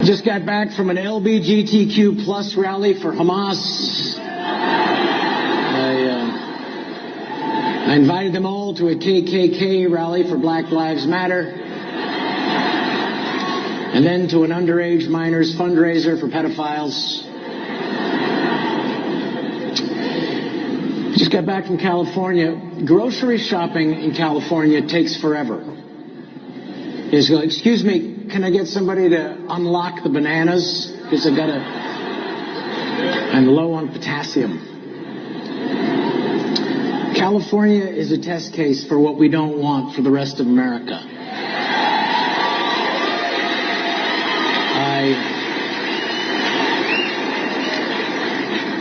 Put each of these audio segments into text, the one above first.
Just got back from an LGBTQ plus rally for Hamas. I invited them all to a KKK rally for Black Lives Matter. And then to an underage minors fundraiser for pedophiles. Just got back from California. Grocery shopping in California takes forever. He's like, excuse me, can I get somebody to unlock the bananas? Because I'm low on potassium. California is a test case for what we don't want for the rest of America.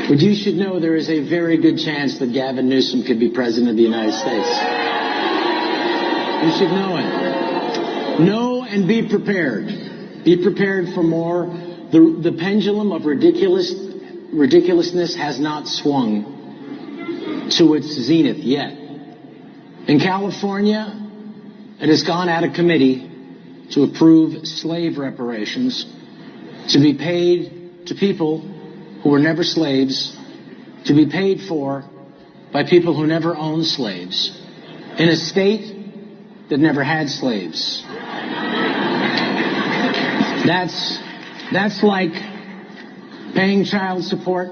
But you should know there is a very good chance that Gavin Newsom could be president of the United States. You should know it. Know and be prepared. Be prepared for more. The pendulum of ridiculousness has not swung to its zenith yet. In California, it has gone out of committee to approve slave reparations to be paid to people who were never slaves, to be paid for by people who never owned slaves, in a state that never had slaves. That's like paying child support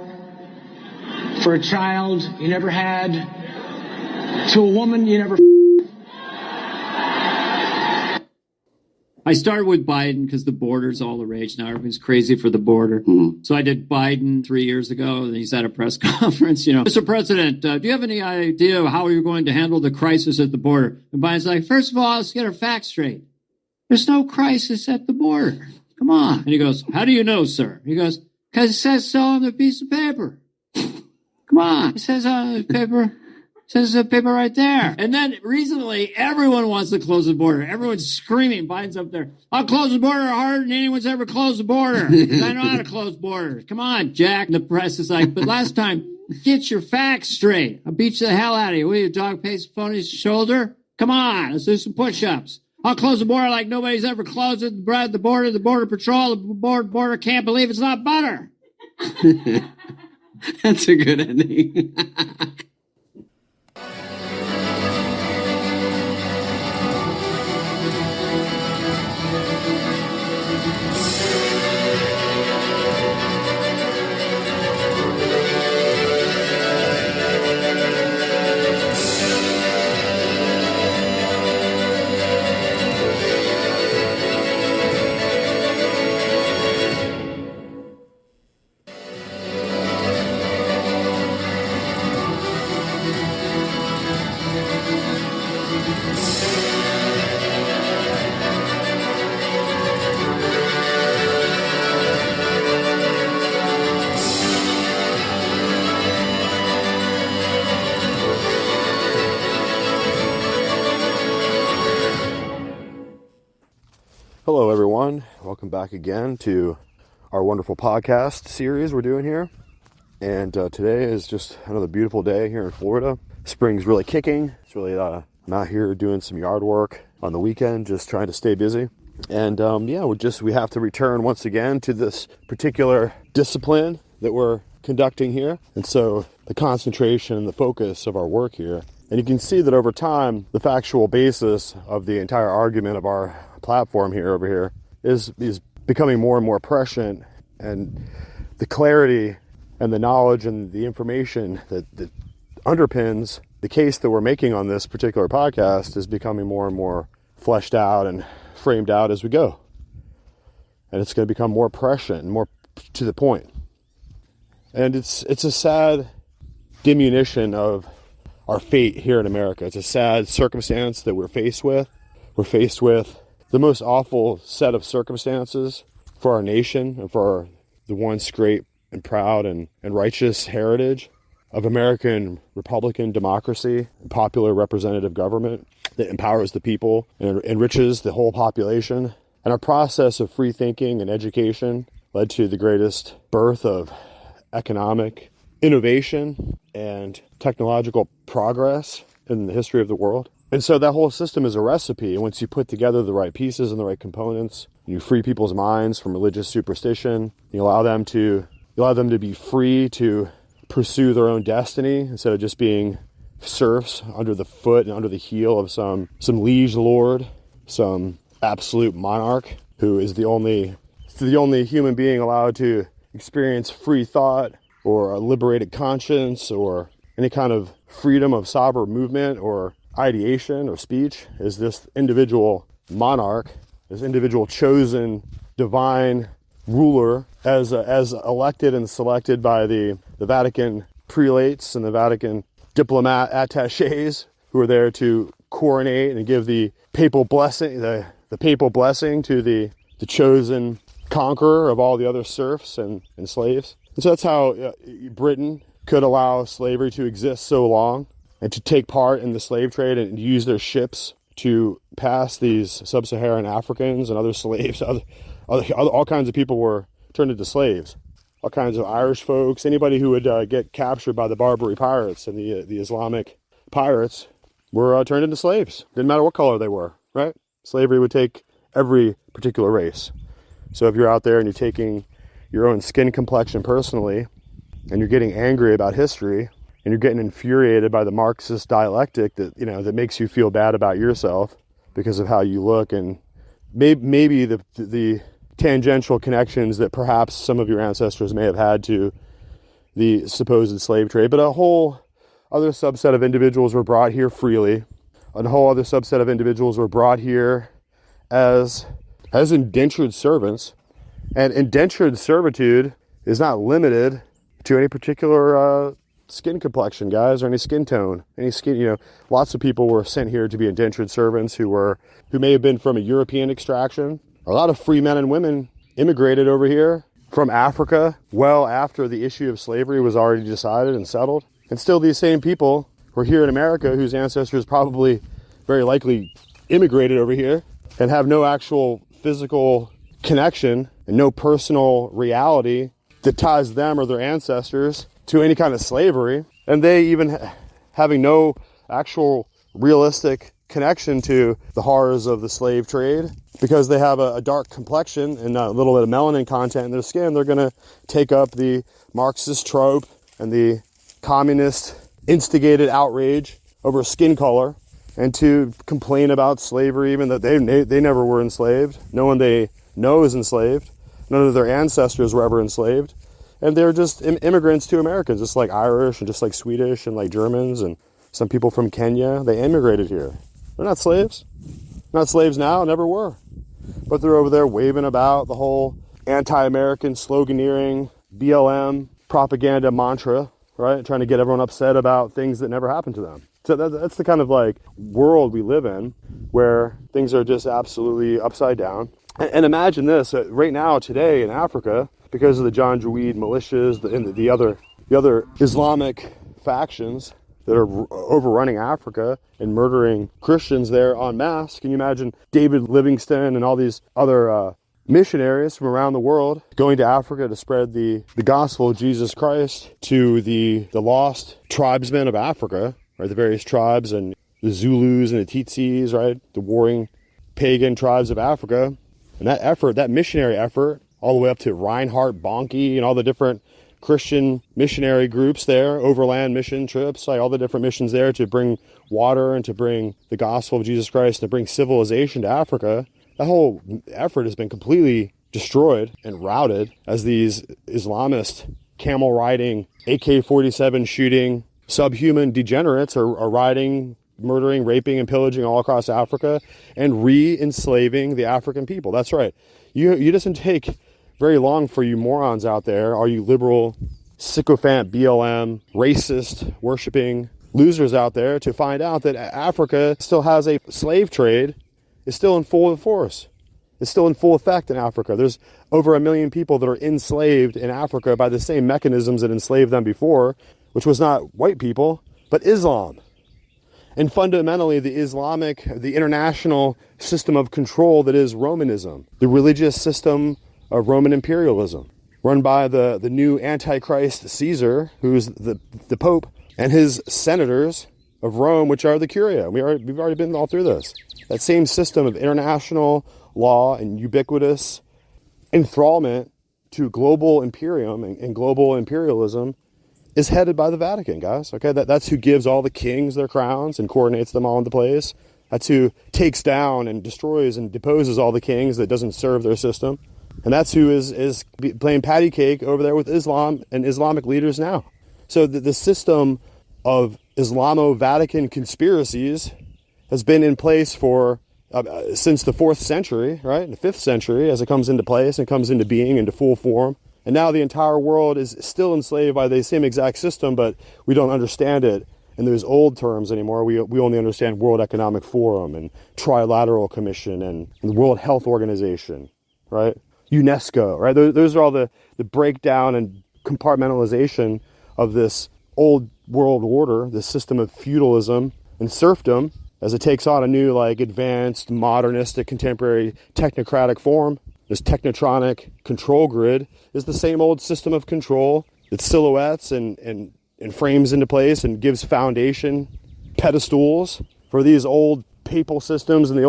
for a child you never had, to a woman you never. I started with Biden because the border's all the rage now. Everybody's crazy for the border. Mm-hmm. So I did Biden 3 years ago, and he's at a press conference, Mr. President, do you have any idea of how you're going to handle the crisis at the border? And Biden's like, first of all, let's get our facts straight. There's no crisis at the border. Come on. And he goes, how do you know, sir? He goes, because it says so on the piece of paper. Come on. It says on the paper. Says the paper right there. And then recently, everyone wants to close the border. Everyone's screaming. Biden's up there. I'll close the border harder than anyone's ever closed the border. I know how to close borders. Come on, Jack. And the press is like, but last time, get your facts straight. I'll beat you the hell out of you. Will you, dog paste phone his shoulder? Come on, let's do some push-ups. I'll close the border like nobody's ever closed it. The border patrol, the border can't believe it's not butter. That's a good ending. Hello everyone, welcome back again to our wonderful podcast series we're doing here. And today is just another beautiful day here in Florida. Spring's really kicking. It's really, I'm out here doing some yard work on the weekend, just trying to stay busy. And we have to return once again to this particular discipline that we're conducting here. And so the concentration and the focus of our work here. And you can see that over time, the factual basis of the entire argument of our platform over here is becoming more and more prescient, and the clarity and the knowledge and the information that underpins the case that we're making on this particular podcast is becoming more and more fleshed out and framed out as we go. And it's going to become more prescient and more to the point. And it's a sad diminution of our fate here in America. It's a sad circumstance that we're faced with. We're faced with the most awful set of circumstances for our nation and for the once great and proud and righteous heritage of American Republican democracy and popular representative government that empowers the people and enriches the whole population. And our process of free thinking and education led to the greatest birth of economic innovation and technological progress in the history of the world. And so that whole system is a recipe. And once you put together the right pieces and the right components, you free people's minds from religious superstition, you allow them to be free to pursue their own destiny instead of just being serfs under the foot and under the heel of some liege lord, some absolute monarch who is the only human being allowed to experience free thought or a liberated conscience or any kind of freedom of sovereign movement or ideation or speech, is this individual monarch, this individual chosen divine ruler as elected and selected by the Vatican prelates and the Vatican diplomat attaches who are there to coronate and give the papal blessing, the papal blessing to the chosen conqueror of all the other serfs and slaves. And so that's how Britain could allow slavery to exist so long and to take part in the slave trade and use their ships to pass these sub-Saharan Africans and other slaves. All kinds of people were turned into slaves. All kinds of Irish folks, anybody who would get captured by the Barbary pirates and the Islamic pirates were turned into slaves. Didn't matter what color they were, right? Slavery would take every particular race. So if you're out there and you're taking your own skin complexion personally, and you're getting angry about history, and you're getting infuriated by the Marxist dialectic that makes you feel bad about yourself because of how you look, and maybe the tangential connections that perhaps some of your ancestors may have had to the supposed slave trade, but a whole other subset of individuals were brought here freely. A whole other subset of individuals were brought here as indentured servants, and indentured servitude is not limited to any particular skin complexion, guys, or any skin tone, any skin. Lots of people were sent here to be indentured servants who may have been from a European extraction. A lot of free men and women immigrated over here from Africa well after the issue of slavery was already decided and settled. And still these same people were here in America whose ancestors probably very likely immigrated over here and have no actual physical connection and no personal reality that ties them or their ancestors to any kind of slavery. And they even having no actual realistic connection to the horrors of the slave trade, because they have a dark complexion and a little bit of melanin content in their skin, they're going to take up the Marxist trope and the communist instigated outrage over skin color and to complain about slavery, even though they never were enslaved. No one they know is enslaved. None of their ancestors were ever enslaved. And they're just immigrants to Americans, just like Irish and just like Swedish and like Germans and some people from Kenya. They immigrated here. They're not slaves. Not slaves now, never were. But they're over there waving about the whole anti-American sloganeering BLM propaganda mantra, right? Trying to get everyone upset about things that never happened to them. So that's the kind of like world we live in, where things are just absolutely upside down. And imagine this, right now, today in Africa, because of the Janjaweed militias and the other Islamic factions that are overrunning Africa and murdering Christians there en masse. Can you imagine David Livingstone and all these other missionaries from around the world going to Africa to spread the gospel of Jesus Christ to the lost tribesmen of Africa, right? The various tribes and the Zulus and the Tsitsis, right? The warring pagan tribes of Africa. And that effort, that missionary effort, all the way up to Reinhard Bonnke and all the different Christian missionary groups there, overland mission trips, like all the different missions there to bring water and to bring the gospel of Jesus Christ and to bring civilization to Africa. That whole effort has been completely destroyed and routed as these Islamist camel riding, AK-47 shooting, subhuman degenerates are riding, murdering, raping, and pillaging all across Africa and re-enslaving the African people. That's right. You doesn't take very long for you morons out there, all you liberal, sycophant, BLM, racist, worshipping losers out there, to find out that Africa still has a slave trade, is still in full force. It's still in full effect in Africa. There's over 1 million people that are enslaved in Africa by the same mechanisms that enslaved them before, which was not white people, but Islam. And fundamentally, the international system of control that is Romanism, the religious system of Roman imperialism, run by the new Antichrist Caesar, who's the Pope, and his senators, of Rome, which are the Curia. We've already been all through this. That same system of international law and ubiquitous enthrallment to global imperium and global imperialism is headed by the Vatican, guys. Okay, that's who gives all the kings their crowns and coordinates them all into place. That's who takes down and destroys and deposes all the kings that doesn't serve their system. And that's who is playing patty cake over there with Islam and Islamic leaders now. So the system of Islamo-Vatican conspiracies has been in place for since the 4th century, right? The 5th century, as it comes into place and comes into being, into full form. And now the entire world is still enslaved by the same exact system, but we don't understand it in those old terms anymore. We only understand World Economic Forum and Trilateral Commission and the World Health Organization, right? UNESCO, right? Those are all the breakdown and compartmentalization of this old world order, this system of feudalism and serfdom, as it takes on a new, like, advanced, modernistic, contemporary, technocratic form. This technotronic control grid is the same old system of control that silhouettes and frames into place and gives foundation pedestals for these old papal systems and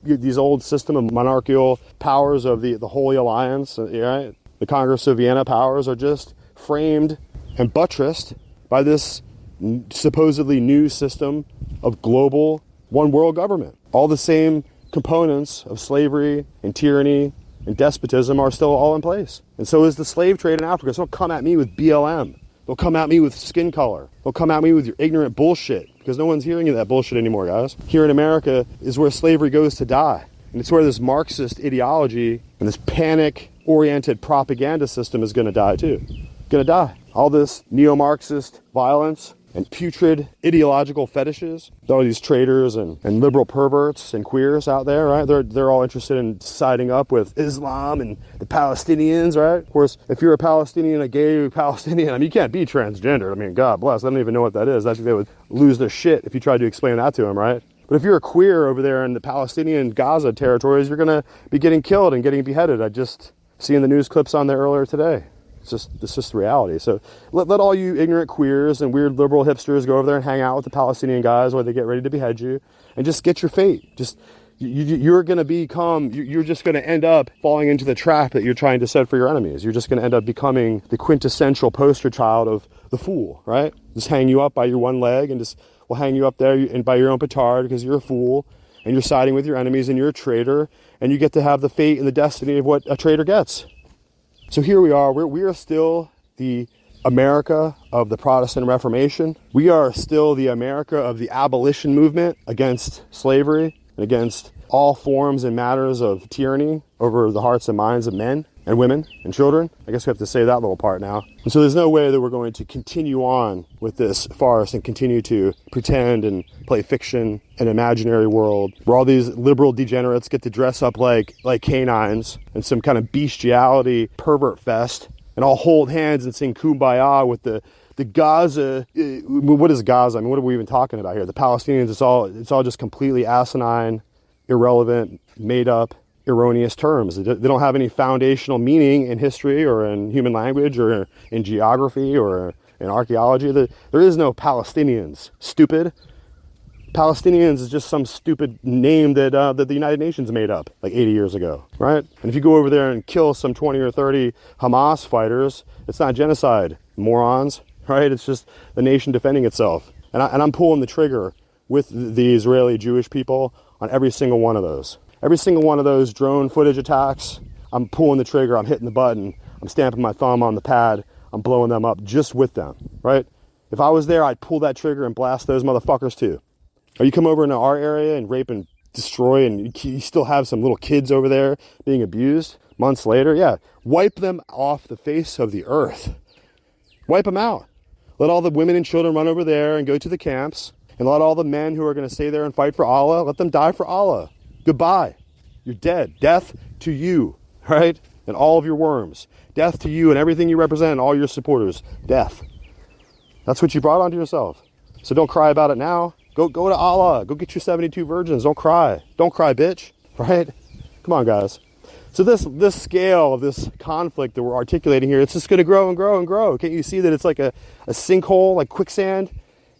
these old system of monarchical powers of the Holy Alliance. Right? The Congress of Vienna powers are just framed and buttressed by this supposedly new system of global one world government. All the same components of slavery and tyranny and despotism are still all in place. And so is the slave trade in Africa. So don't come at me with BLM. Don't come at me with skin color. Don't come at me with your ignorant bullshit, because no one's hearing that bullshit anymore, guys. Here in America is where slavery goes to die. And it's where this Marxist ideology and this panic-oriented propaganda system is going to die too. Going to die. All this neo-Marxist violence and putrid ideological fetishes. All these traitors and liberal perverts and queers out there, right? They're all interested in siding up with Islam and the Palestinians, right? Of course, if you're a Palestinian, a gay Palestinian, I mean, you can't be transgender. I mean, God bless. I don't even know what that is. I think they would lose their shit if you tried to explain that to them, right? But if you're a queer over there in the Palestinian Gaza territories, you're going to be getting killed and getting beheaded. I just seen the news clips on there earlier today. It's just reality. So let all you ignorant queers and weird liberal hipsters go over there and hang out with the Palestinian guys while they get ready to behead you, and just get your fate. You're going to become, you're just going to end up falling into the trap that you're trying to set for your enemies. You're just going to end up becoming the quintessential poster child of the fool, right? Just hang you up by your one leg and just will hang you up there and by your own petard because you're a fool and you're siding with your enemies and you're a traitor, and you get to have the fate and the destiny of what a traitor gets. So here we are. We are still the America of the Protestant Reformation. We are still the America of the abolition movement against slavery and against all forms and matters of tyranny over the hearts and minds of men and women and children. I guess we have to say that little part now. And so there's no way that we're going to continue on with this farce and continue to pretend and play fiction, an imaginary world where all these liberal degenerates get to dress up like canines and some kind of bestiality pervert fest and all hold hands and sing Kumbaya with the Gaza. What is Gaza? I mean, what are we even talking about here? The Palestinians, it's all just completely asinine, irrelevant, made up, erroneous terms. They don't have any foundational meaning in history or in human language or in geography or in archaeology. There is no Palestinians. Stupid. Palestinians is just some stupid name that the United Nations made up like 80 years ago, right? And if you go over there and kill some 20 or 30 Hamas fighters, it's not genocide, morons, right? It's just the nation defending itself. And I'm pulling the trigger with the Israeli Jewish people on every single one of those. Every single one of those drone footage attacks, I'm pulling the trigger, I'm hitting the button, I'm stamping my thumb on the pad, I'm blowing them up just with them, right? If I was there, I'd pull that trigger and blast those motherfuckers too. Or you come over into our area and rape and destroy, and you still have some little kids over there being abused months later, yeah, wipe them off the face of the earth. Wipe them out. Let all the women and children run over there and go to the camps, and let all the men who are going to stay there and fight for Allah, let them die for Allah. Goodbye. You're dead. Death to you, right? And all of your worms. Death to you and everything you represent and all your supporters. Death. That's what you brought onto yourself. So don't cry about it now. Go to Allah. Go get your 72 virgins. Don't cry. Don't cry, bitch. Right? Come on, guys. So this scale of this conflict that we're articulating here, it's just going to grow and grow and grow. Can't you see that it's like a sinkhole, like quicksand?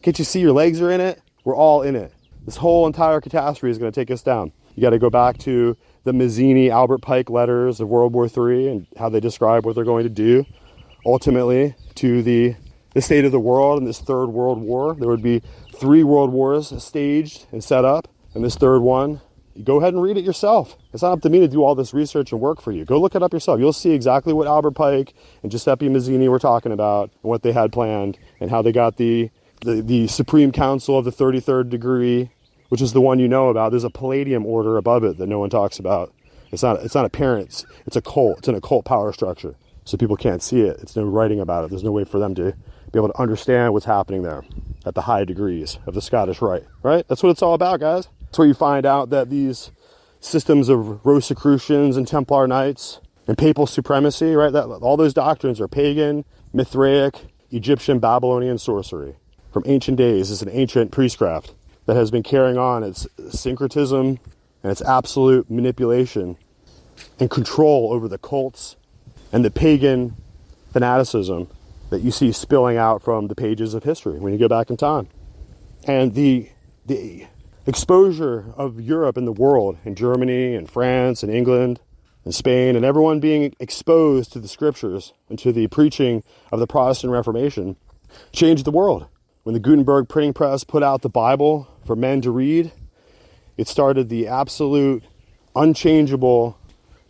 Can't you see your legs are in it? We're all in it. This whole entire catastrophe is going to take us down. You got to go back to the Mazzini, Albert Pike letters of World War III and how they describe what they're going to do. Ultimately, to the state of the world in this third world war. There would be 3 world wars staged and set up. And this third one, you go ahead and read it yourself. It's not up to me to do all this research and work for you. Go look it up yourself. You'll see exactly what Albert Pike and Giuseppe Mazzini were talking about and what they had planned and how they got the Supreme Council of the 33rd degree, which is the one you know about. There's a Palladium order above it that no one talks about. It's not apparent. It's a cult. It's an occult power structure. So people can't see it. It's no writing about it. There's no way for them to be able to understand what's happening there at the high degrees of the Scottish Rite, right? That's what it's all about, guys. That's where you find out that these systems of Rosicrucians and Templar Knights and papal supremacy, right? That all those doctrines are pagan, Mithraic, Egyptian, Babylonian sorcery from ancient days. It's an ancient priestcraft that has been carrying on its syncretism and its absolute manipulation and control over the cults and the pagan fanaticism that you see spilling out from the pages of history when you go back in time. And the exposure of Europe and the world, and Germany and France and England and Spain, and everyone being exposed to the scriptures and to the preaching of the Protestant Reformation changed the world. When the Gutenberg printing press put out the Bible for men to read, it started the absolute unchangeable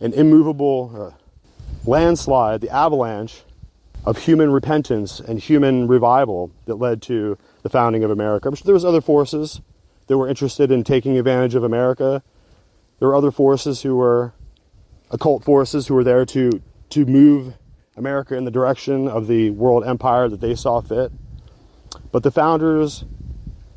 and immovable landslide, the avalanche of human repentance and human revival that led to the founding of America. I'm sure there was other forces that were interested in taking advantage of America. There were other forces who were occult forces who were there to move America in the direction of the world empire that they saw fit. But the founders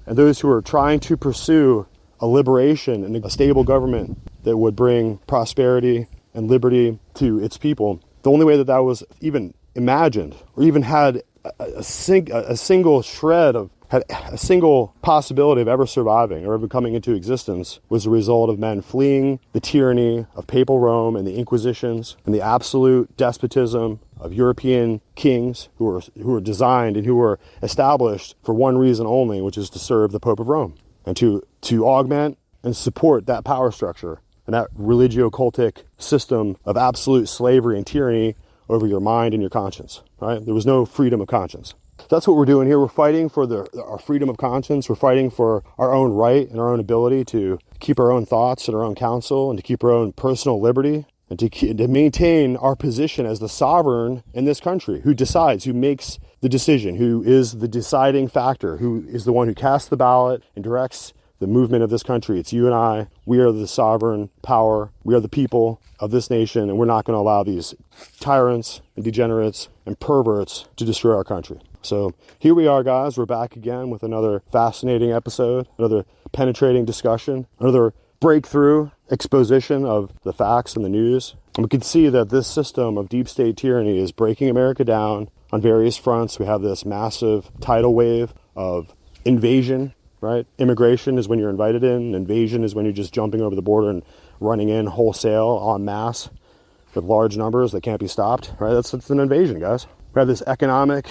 and those who were trying to pursue a liberation and a stable government that would bring prosperity and liberty to its people, the only way that that was even imagined or even had a single shred of, had a single possibility of ever surviving or ever coming into existence was the result of men fleeing the tyranny of papal Rome and the Inquisitions and the absolute despotism of European kings who were designed and who were established for one reason only, which is to serve the Pope of Rome and to augment and support that power structure and that religio-cultic system of absolute slavery and tyranny over your mind and your conscience, right? There was no freedom of conscience. That's what we're doing here. We're fighting for our freedom of conscience. We're fighting for our own right and our own ability to keep our own thoughts and our own counsel and to keep our own personal liberty and to maintain our position as the sovereign in this country, who decides, who makes the decision, who is the deciding factor, who is the one who casts the ballot and directs the movement of this country. It's you and I. We are the sovereign power. We are the people of this nation, and we're not going to allow these tyrants and degenerates and perverts to destroy our country. So here we are, guys. We're back again with another fascinating episode, another penetrating discussion, another breakthrough exposition of the facts and the news. And we can see that this system of deep state tyranny is breaking America down on various fronts. We have this massive tidal wave of invasion, right? Immigration is when you're invited in. Invasion is when you're just jumping over the border and running in wholesale en masse with large numbers that can't be stopped, right? That's an invasion, guys. We have this economic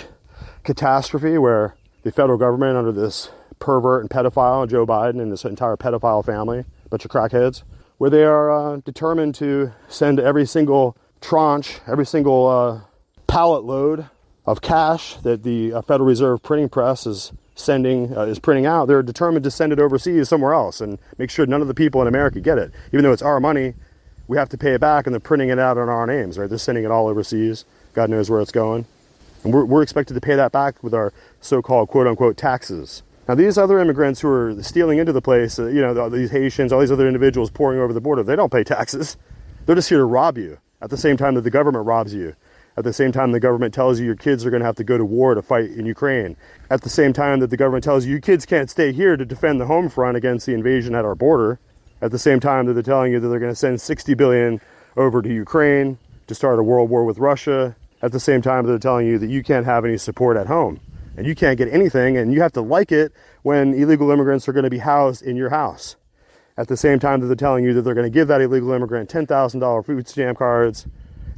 catastrophe where the federal government, under this pervert and pedophile Joe Biden and this entire pedophile family, a bunch of crackheads, where they are determined to send every single tranche, every single pallet load of cash that the Federal Reserve printing press is printing out. They're determined to send it overseas somewhere else and make sure none of the people in America get it. Even though it's our money, we have to pay it back, and they're printing it out on our names, right? They're sending it all overseas. God knows where it's going. And we're expected to pay that back with our so-called quote-unquote taxes. Now, these other immigrants who are stealing into the place, these Haitians, all these other individuals pouring over the border, they don't pay taxes. They're just here to rob you at the same time that the government robs you. At the same time the government tells you your kids are going to have to go to war to fight in Ukraine. At the same time that the government tells you kids can't stay here to defend the home front against the invasion at our border. At the same time that they're telling you that they're going to send $60 billion over to Ukraine to start a world war with Russia. At the same time they're telling you that you can't have any support at home. And you can't get anything, and you have to like it when illegal immigrants are going to be housed in your house. At the same time that they're telling you that they're going to give that illegal immigrant $10,000 food stamp cards,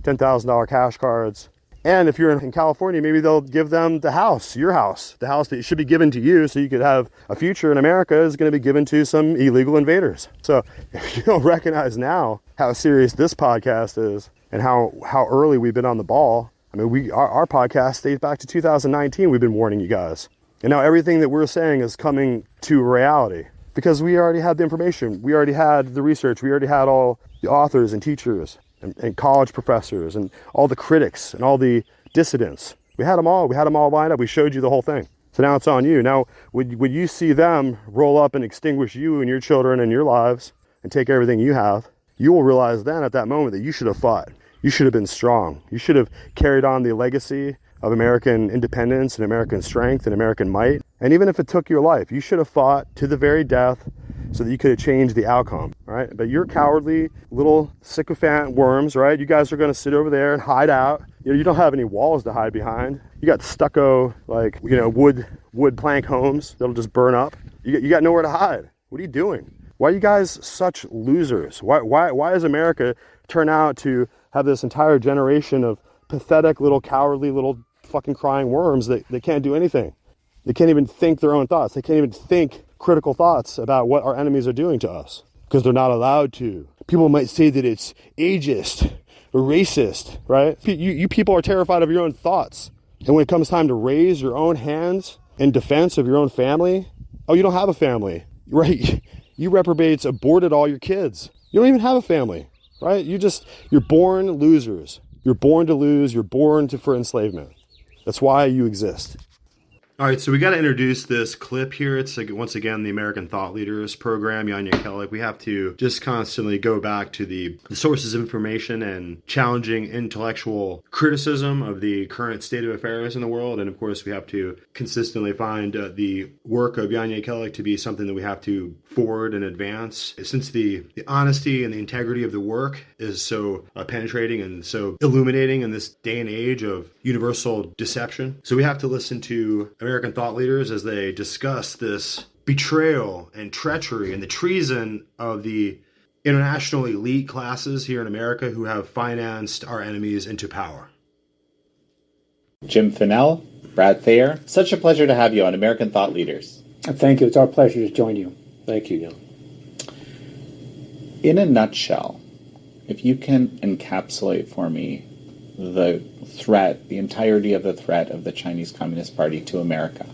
$10,000 cash cards, And if you're in California, maybe they'll give them the house, your house, the house that should be given to you so you could have a future in America is going to be given to some illegal invaders. So if you don't recognize now how serious this podcast is and how early we've been on the ball, I mean, our podcast dates back to 2019. We've been warning you guys. And now everything that we're saying is coming to reality because we already had the information. We already had the research. We already had all the authors and teachers and college professors and all the critics and all the dissidents. We had them all. We had them all lined up. We showed you the whole thing. So now it's on you. Now, when you see them roll up and extinguish you and your children and your lives and take everything you have, you will realize then at that moment that you should have fought. You should have been strong. You should have carried on the legacy of American independence and American strength and American might. And even if it took your life, you should have fought to the very death so that you could have changed the outcome, right? But you're cowardly little sycophant worms, right? You guys are going to sit over there and hide out. You don't have any walls to hide behind. You got stucco, like, wood plank homes that'll just burn up. You got nowhere to hide. What are you doing? Why are you guys such losers? Why does America turn out to have this entire generation of pathetic little cowardly little fucking crying worms that can't do anything? They can't even think their own thoughts. They can't even think critical thoughts about what our enemies are doing to us because they're not allowed to. People might say that it's ageist or racist, right? You people are terrified of your own thoughts. And when it comes time to raise your own hands in defense of your own family, oh, you don't have a family, right? You reprobates aborted all your kids. You don't even have a family, right? You're born losers. You're born to lose. You're born for enslavement. That's why you exist. All right, so we got to introduce this clip here. It's like, once again, the American Thought Leaders program, Yanya Kellick. We have to just constantly go back to the sources of information and challenging intellectual criticism of the current state of affairs in the world. And of course, we have to consistently find the work of Yanya Kellick to be something that we have to forward and advance. Since the honesty and the integrity of the work is so penetrating and so illuminating in this day and age of universal deception. So we have to listen to American thought leaders as they discuss this betrayal and treachery and the treason of the international elite classes here in America who have financed our enemies into power. Jim Finnell, Brad Thayer, such a pleasure to have you on American Thought Leaders. Thank you. It's our pleasure to join you. Thank you, Neil. In a nutshell, if you can encapsulate for me the threat, the entirety of the threat of the Chinese Communist Party to America.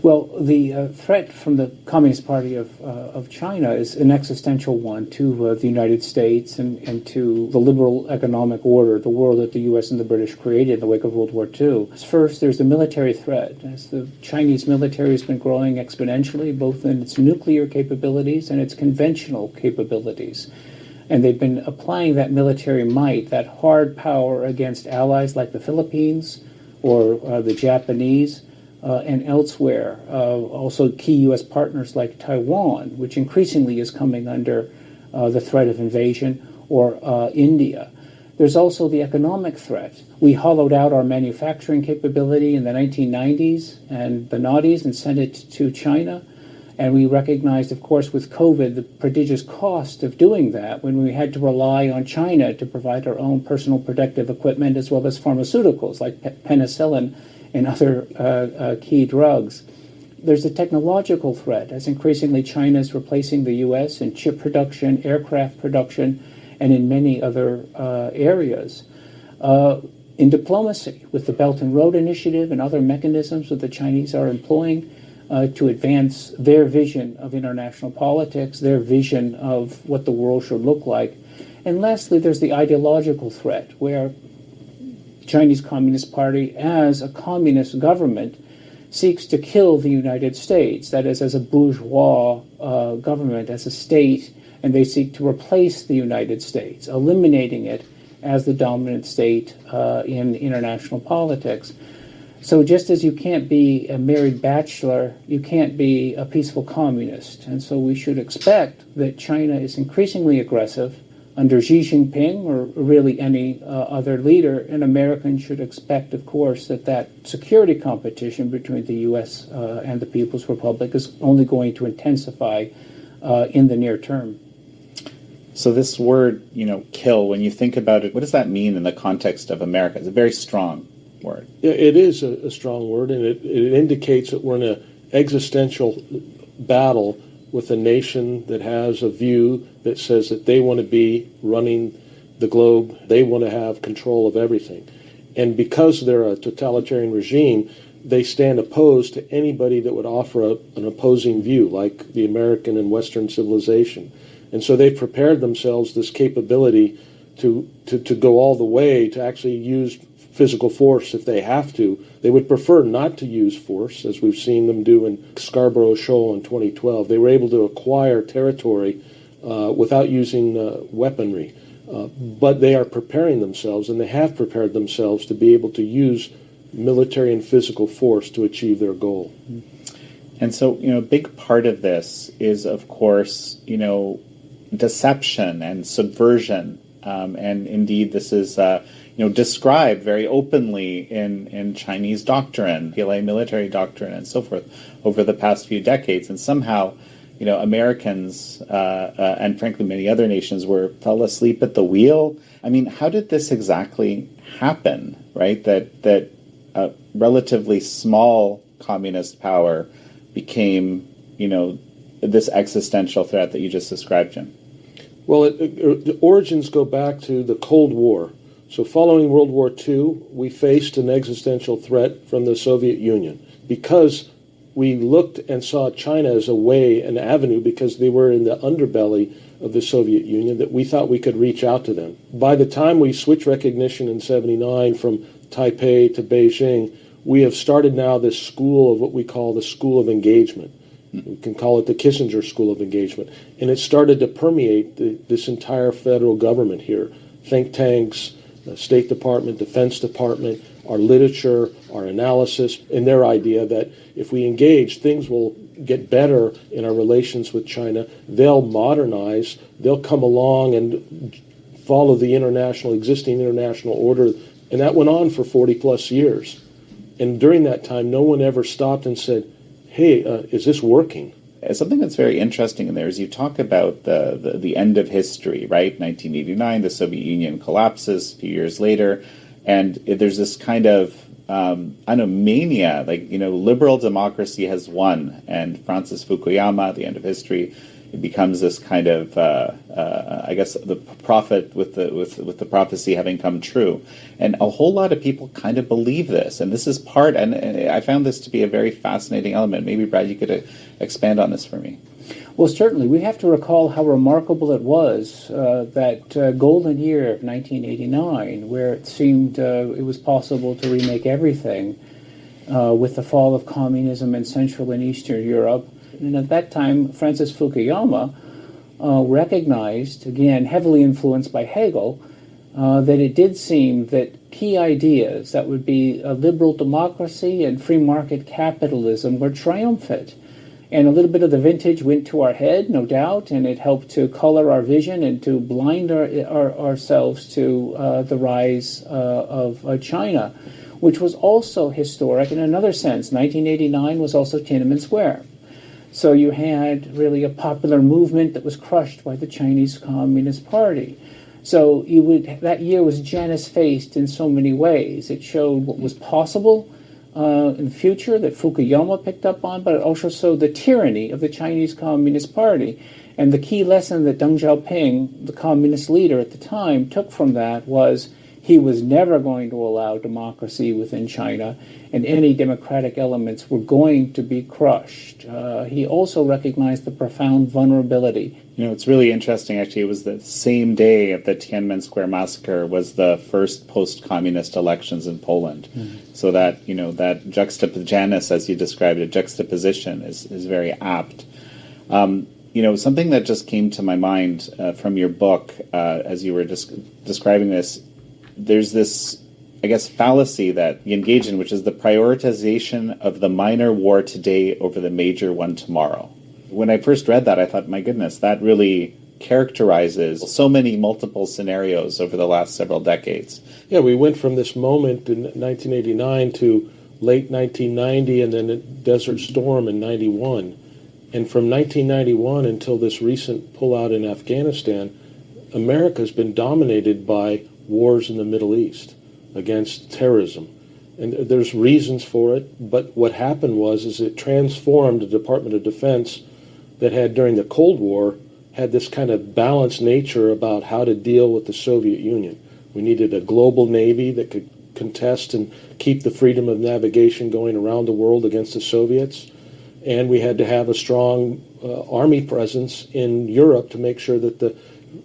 Well, the threat from the Communist Party of China is an existential one to the United States and to the liberal economic order, the world that the U.S. and the British created in the wake of World War II. First, there's the military threat. As the Chinese military has been growing exponentially, both in its nuclear capabilities and its conventional capabilities. And they've been applying that military might, that hard power against allies like the Philippines or the Japanese and elsewhere. Also key U.S. partners like Taiwan, which increasingly is coming under the threat of invasion, or India. There's also the economic threat. We hollowed out our manufacturing capability in the 1990s and the noughties and sent it to China. And we recognized, of course, with COVID, the prodigious cost of doing that when we had to rely on China to provide our own personal protective equipment as well as pharmaceuticals like penicillin and other key drugs. There's a technological threat as increasingly China is replacing the U.S. in chip production, aircraft production, and in many other areas. In diplomacy, with the Belt and Road Initiative and other mechanisms that the Chinese are employing, to advance their vision of international politics, their vision of what the world should look like. And lastly, there's the ideological threat, where Chinese Communist Party, as a communist government, seeks to kill the United States, that is, as a bourgeois government, as a state, and they seek to replace the United States, eliminating it as the dominant state in international politics. So just as you can't be a married bachelor, you can't be a peaceful communist. And so we should expect that China is increasingly aggressive under Xi Jinping or really any other leader. And Americans should expect, of course, that security competition between the U.S. And the People's Republic is only going to intensify in the near term. So this word, kill, when you think about it, what does that mean in the context of America? It's a very strong word. It is a strong word, and it indicates that we're in an existential battle with a nation that has a view that says that they want to be running the globe, they want to have control of everything. And because they're a totalitarian regime, they stand opposed to anybody that would offer an opposing view, like the American and Western civilization. And so they've prepared themselves this capability to go all the way, to actually use physical force if they have to. They would prefer not to use force, as we've seen them do in Scarborough Shoal in 2012. They were able to acquire territory without using weaponry. But they are preparing themselves, and they have prepared themselves to be able to use military and physical force to achieve their goal. And so, a big part of this is, of course, deception and subversion. And indeed, this is, described very openly in Chinese doctrine, PLA military doctrine, and so forth over the past few decades. And somehow, Americans and frankly many other nations fell asleep at the wheel. I mean, how did this exactly happen, right? That a relatively small communist power became, this existential threat that you just described, Jim? Well, the origins go back to the Cold War. So following World War II, we faced an existential threat from the Soviet Union because we looked and saw China as a way, an avenue, because they were in the underbelly of the Soviet Union, that we thought we could reach out to them. By the time we switched recognition in 79 from Taipei to Beijing, we have started now this school of what we call the School of Engagement. We can call it the Kissinger School of Engagement. And it started to permeate this entire federal government here. Think tanks, State Department, Defense Department, our literature, our analysis, and their idea that if we engage, things will get better in our relations with China. They'll modernize, they'll come along and follow the existing international order. And that went on for 40 plus years. And during that time, no one ever stopped and said, hey, is this working? Something that's very interesting in there is you talk about the end of history, right? 1989, the Soviet Union collapses a few years later, and there's this kind of, mania, liberal democracy has won, and Francis Fukuyama, the end of history, it becomes this kind of, the prophet with the prophecy having come true. And a whole lot of people kind of believe this. And this is and I found this to be a very fascinating element. Maybe, Brad, you could expand on this for me. Well, certainly. We have to recall how remarkable it was, that golden year of 1989, where it seemed it was possible to remake everything with the fall of communism in Central and Eastern Europe. And at that time, Francis Fukuyama recognized, again, heavily influenced by Hegel, that it did seem that key ideas that would be a liberal democracy and free market capitalism were triumphant. And a little bit of the vintage went to our head, no doubt, and it helped to color our vision and to blind ourselves to the rise of China, which was also historic in another sense. 1989 was also Tiananmen Square. So you had really a popular movement that was crushed by the Chinese Communist Party. So that year was Janus-faced in so many ways. It showed what was possible in the future that Fukuyama picked up on, but it also showed the tyranny of the Chinese Communist Party. And the key lesson that Deng Xiaoping, the communist leader at the time, took from that was he was never going to allow democracy within China, and any democratic elements were going to be crushed. He also recognized the profound vulnerability. It's really interesting, actually. It was the same day of the Tiananmen Square massacre was the first post-communist elections in Poland. Mm-hmm. So that, that Janus, as you described it, juxtaposition is very apt. Something that just came to my mind from your book as you were describing this, there's this, fallacy that you engage in, which is the prioritization of the minor war today over the major one tomorrow. When I first read that, I thought, my goodness, that really characterizes so many multiple scenarios over the last several decades. Yeah, we went from this moment in 1989 to late 1990 and then Desert Storm in 91. And from 1991 until this recent pullout in Afghanistan, America has been dominated by wars in the Middle East against terrorism. And there's reasons for it, but what happened is it transformed the Department of Defense that had, during the Cold War, had this kind of balanced nature about how to deal with the Soviet Union. We needed a global navy that could contest and keep the freedom of navigation going around the world against the Soviets. And we had to have a strong army presence in Europe to make sure that the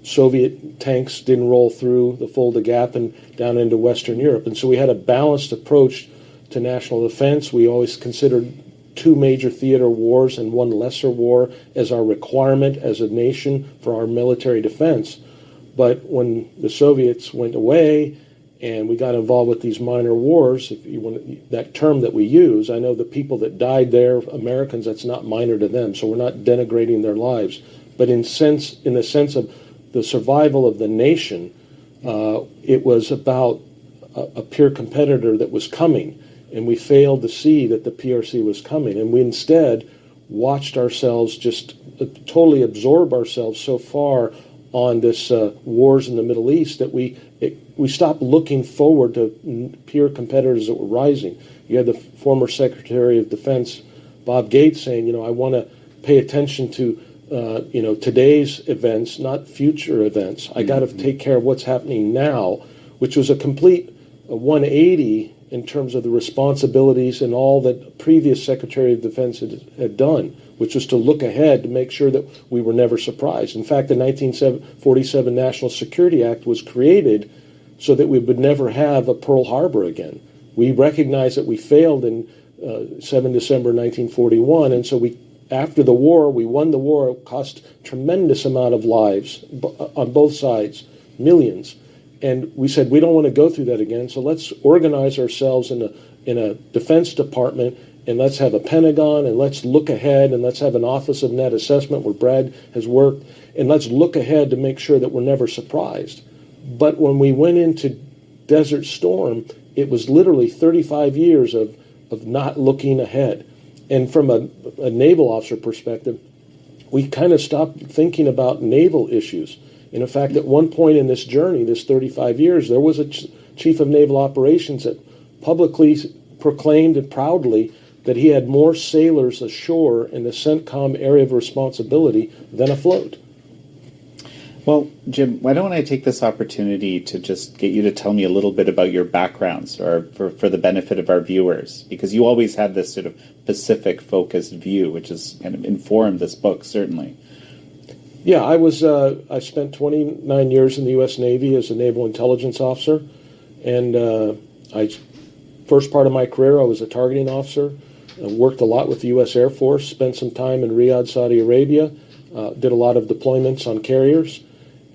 Soviet tanks didn't roll through the Fulda Gap and down into Western Europe. And so we had a balanced approach to national defense. We always considered 2 major theater wars and 1 lesser war as our requirement as a nation for our military defense. But when the Soviets went away and we got involved with these minor wars, if you want that term that we use, I know the people that died there, Americans, that's not minor to them, so we're not denigrating their lives. But in the sense of the survival of the nation, it was about a peer competitor that was coming, and we failed to see that the PRC was coming, and we instead watched ourselves just totally absorb ourselves so far on this wars in the Middle East that we stopped looking forward to peer competitors that were rising. You had the former Secretary of Defense, Bob Gates, saying, I want to pay attention to today's events, not future events. I got to take care of what's happening now, which was a complete 180 in terms of the responsibilities and all that previous Secretary of Defense had done, which was to look ahead to make sure that we were never surprised. In fact, the 1947 National Security Act was created so that we would never have a Pearl Harbor again. We recognized that we failed in 7 December 1941, and so after the war, we won the war. It cost tremendous amount of lives on both sides, millions. And we said, we don't want to go through that again, so let's organize ourselves in a defense department, and let's have a Pentagon, and let's look ahead, and let's have an Office of Net Assessment where Brad has worked, and let's look ahead to make sure that we're never surprised. But when we went into Desert Storm, it was literally 35 years of not looking ahead. And from a naval officer perspective, we kind of stopped thinking about naval issues. And in fact, at one point in this journey, this 35 years, there was a chief of naval operations that publicly proclaimed and proudly that he had more sailors ashore in the CENTCOM area of responsibility than afloat. Well, Jim, why don't I take this opportunity to just get you to tell me a little bit about your backgrounds, or for the benefit of our viewers, because you always had this sort of Pacific-focused view, which has kind of informed this book, certainly. Yeah, I spent 29 years in the U.S. Navy as a naval intelligence officer, and first part of my career I was a targeting officer. I worked a lot with the U.S. Air Force, spent some time in Riyadh, Saudi Arabia, did a lot of deployments on carriers.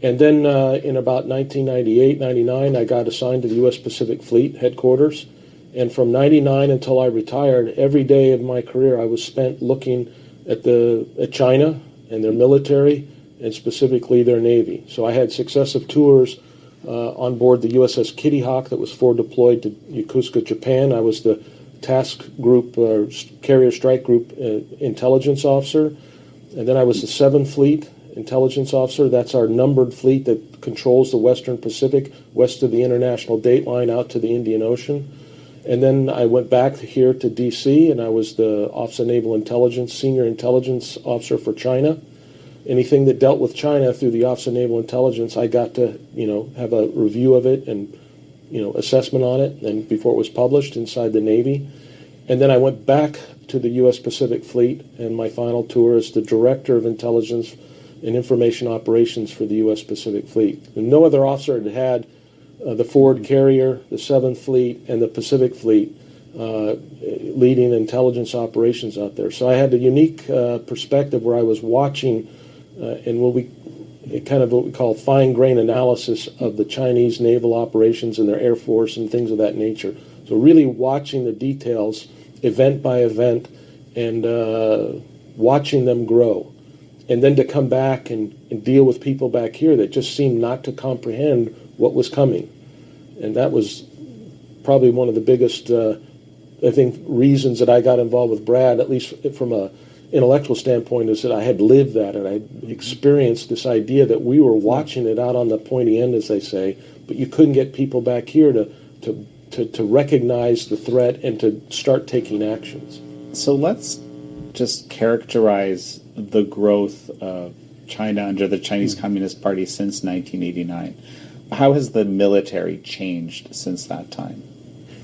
And then in about 1998-99, I got assigned to the U.S. Pacific Fleet headquarters. And from 99 until I retired, every day of my career I was spent looking at China and their military, and specifically their Navy. So I had successive tours on board the USS Kitty Hawk that was forward deployed to Yokosuka, Japan. I was the task group, carrier strike group intelligence officer. And then I was the 7th Fleet intelligence officer. That's our numbered fleet that controls the Western Pacific, west of the international date line out to the Indian Ocean. And then I went back here to D.C., and I was the Office of Naval Intelligence, Senior Intelligence Officer for China. Anything that dealt with China through the Office of Naval Intelligence, I got to, have a review of it and, assessment on it, and before it was published inside the Navy. And then I went back to the U.S. Pacific Fleet, and my final tour as the Director of Intelligence and Information Operations for the U.S. Pacific Fleet. And no other officer had the forward carrier, the 7th Fleet, and the Pacific Fleet leading intelligence operations out there. So I had a unique perspective where I was watching and what we call fine-grain analysis of the Chinese naval operations and their Air Force and things of that nature. So really watching the details, event by event, and watching them grow. And then to come back and deal with people back here that just seemed not to comprehend what was coming. And that was probably one of the biggest, reasons that I got involved with Brad, at least from a intellectual standpoint is that I had lived that and I had experienced this idea that we were watching it out on the pointy end, as they say, but you couldn't get people back here to recognize the threat and to start taking actions. So let's just characterize the growth of China under the Chinese Communist Party since 1989. How has the military changed since that time?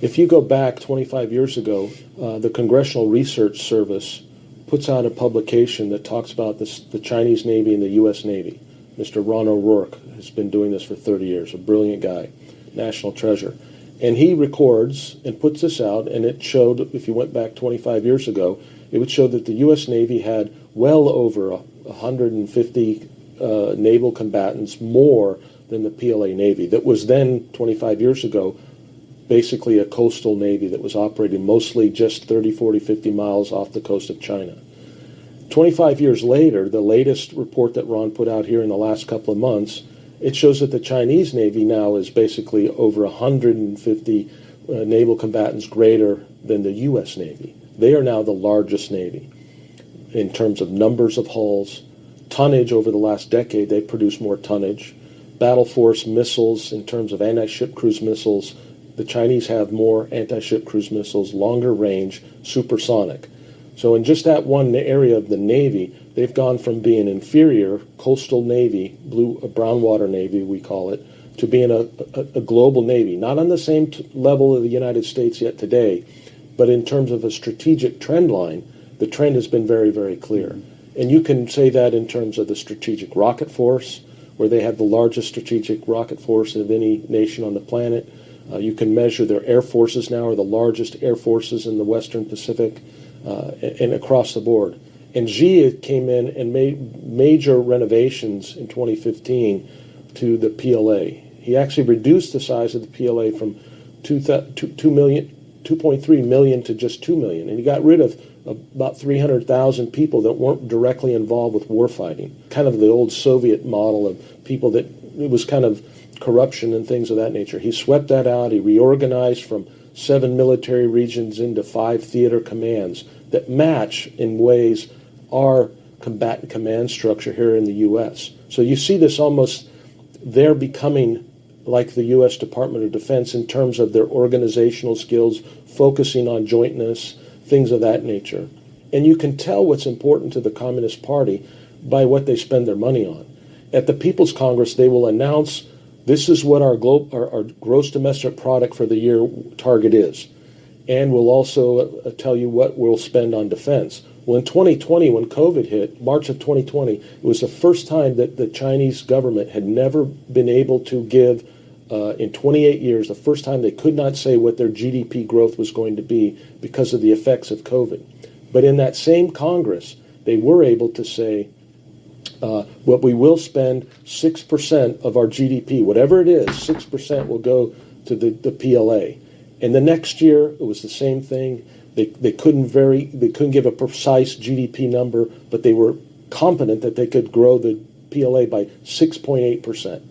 If you go back 25 years ago, the Congressional Research Service puts out a publication that talks about the Chinese Navy and the U.S. Navy. Mr. Ron O'Rourke has been doing this for 30 years, a brilliant guy, national treasure. And he records and puts this out, and it showed, if you went back 25 years ago, it would show that the U.S. Navy had well over 150 naval combatants more than the PLA Navy that was then, 25 years ago, basically a coastal navy that was operating mostly just 30, 40, 50 miles off the coast of China. 25 years later, the latest report that Ron put out here in the last couple of months, it shows that the Chinese Navy now is basically over 150 naval combatants greater than the U.S. Navy. They are now the largest Navy in terms of numbers of hulls. Tonnage over the last decade, they produce more tonnage. Battle force missiles in terms of anti-ship cruise missiles, the Chinese have more anti-ship cruise missiles, longer range, supersonic. So in just that one area of the Navy, they've gone from being inferior coastal Navy, brown water Navy we call it, to being a global Navy. Not on the same level of the United States yet today, but in terms of a strategic trend line, the trend has been very, very clear. And you can say that in terms of the strategic rocket force, where they have the largest strategic rocket force of any nation on the planet. You can measure their air forces now are the largest air forces in the Western Pacific and across the board. And Xi came in and made major renovations in 2015 to the PLA. He actually reduced the size of the PLA from 2.3 million to just 2 million. And he got rid of about 300,000 people that weren't directly involved with warfighting. Kind of the old Soviet model of people that it was kind of corruption and things of that nature. He swept that out. He reorganized from 7 military regions into 5 theater commands that match in ways our combatant command structure here in the U.S. So you see this almost, they're becoming like the U.S. Department of Defense in terms of their organizational skills, focusing on jointness, things of that nature. And you can tell what's important to the Communist Party by what they spend their money on. At the People's Congress, they will announce this is what our gross domestic product for the year target is. And we'll also tell you what we'll spend on defense. Well, in 2020, when COVID hit, March of 2020, it was the first time that the Chinese government had never been able to give, in 28 years, the first time they could not say what their GDP growth was going to be because of the effects of COVID. But in that same Congress, they were able to say, what we will spend 6% of our GDP, whatever it is, 6% will go to the PLA. And the next year, it was the same thing. They couldn't give a precise GDP number, but they were confident that they could grow the PLA by 6.8%.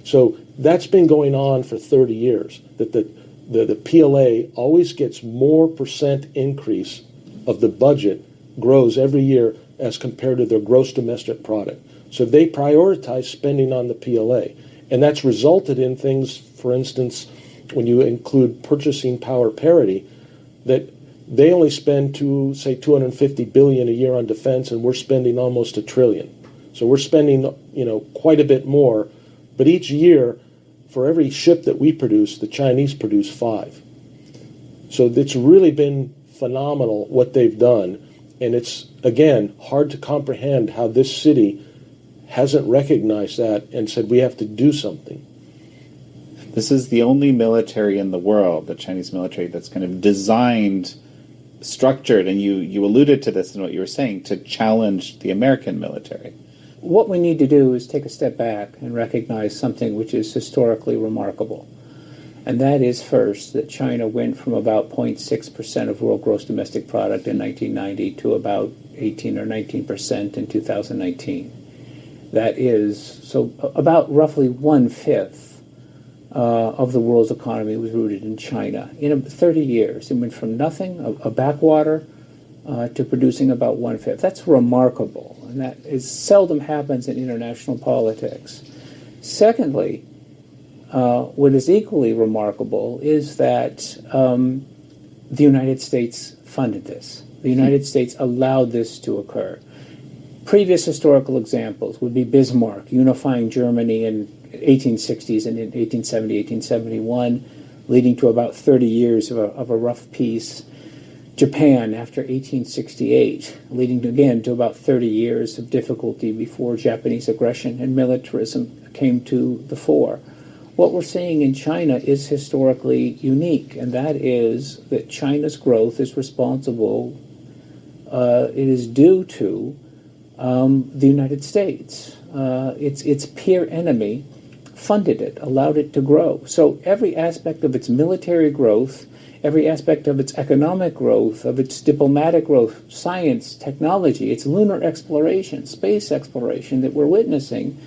So that's been going on for 30 years, that the PLA always gets more percent increase of the budget, grows every year as compared to their gross domestic product. So they prioritize spending on the PLA. And that's resulted in things, for instance, when you include purchasing power parity, that they only spend say $250 billion a year on defense, and we're spending almost $1 trillion. So we're spending, quite a bit more. But each year, for every ship that we produce, the Chinese produce 5. So it's really been phenomenal what they've done. And it's, again, hard to comprehend how this city hasn't recognized that and said we have to do something. This is the only military in the world, the Chinese military, that's kind of designed, structured, and you alluded to this in what you were saying, to challenge the American military. What we need to do is take a step back and recognize something which is historically remarkable. And that is, first, that China went from about 0.6% of world gross domestic product in 1990 to about 18 or 19% in 2019. That is, so about roughly 1/5 of the world's economy was rooted in China. In 30 years, it went from nothing, a backwater, to producing about 1/5. That's remarkable, and that is seldom happens in international politics. Secondly, what is equally remarkable is that the United States funded this. The United States allowed this to occur. Previous historical examples would be Bismarck unifying Germany in 1860s and in 1870, 1871, leading to about 30 years of a rough peace. Japan after 1868, leading to about 30 years of difficulty before Japanese aggression and militarism came to the fore. What we're seeing in China is historically unique, and that is that China's growth is responsible, it is due to the United States. Its peer enemy funded it, allowed it to grow. So every aspect of its military growth, every aspect of its economic growth, of its diplomatic growth, science, technology, its lunar exploration, space exploration that we're witnessing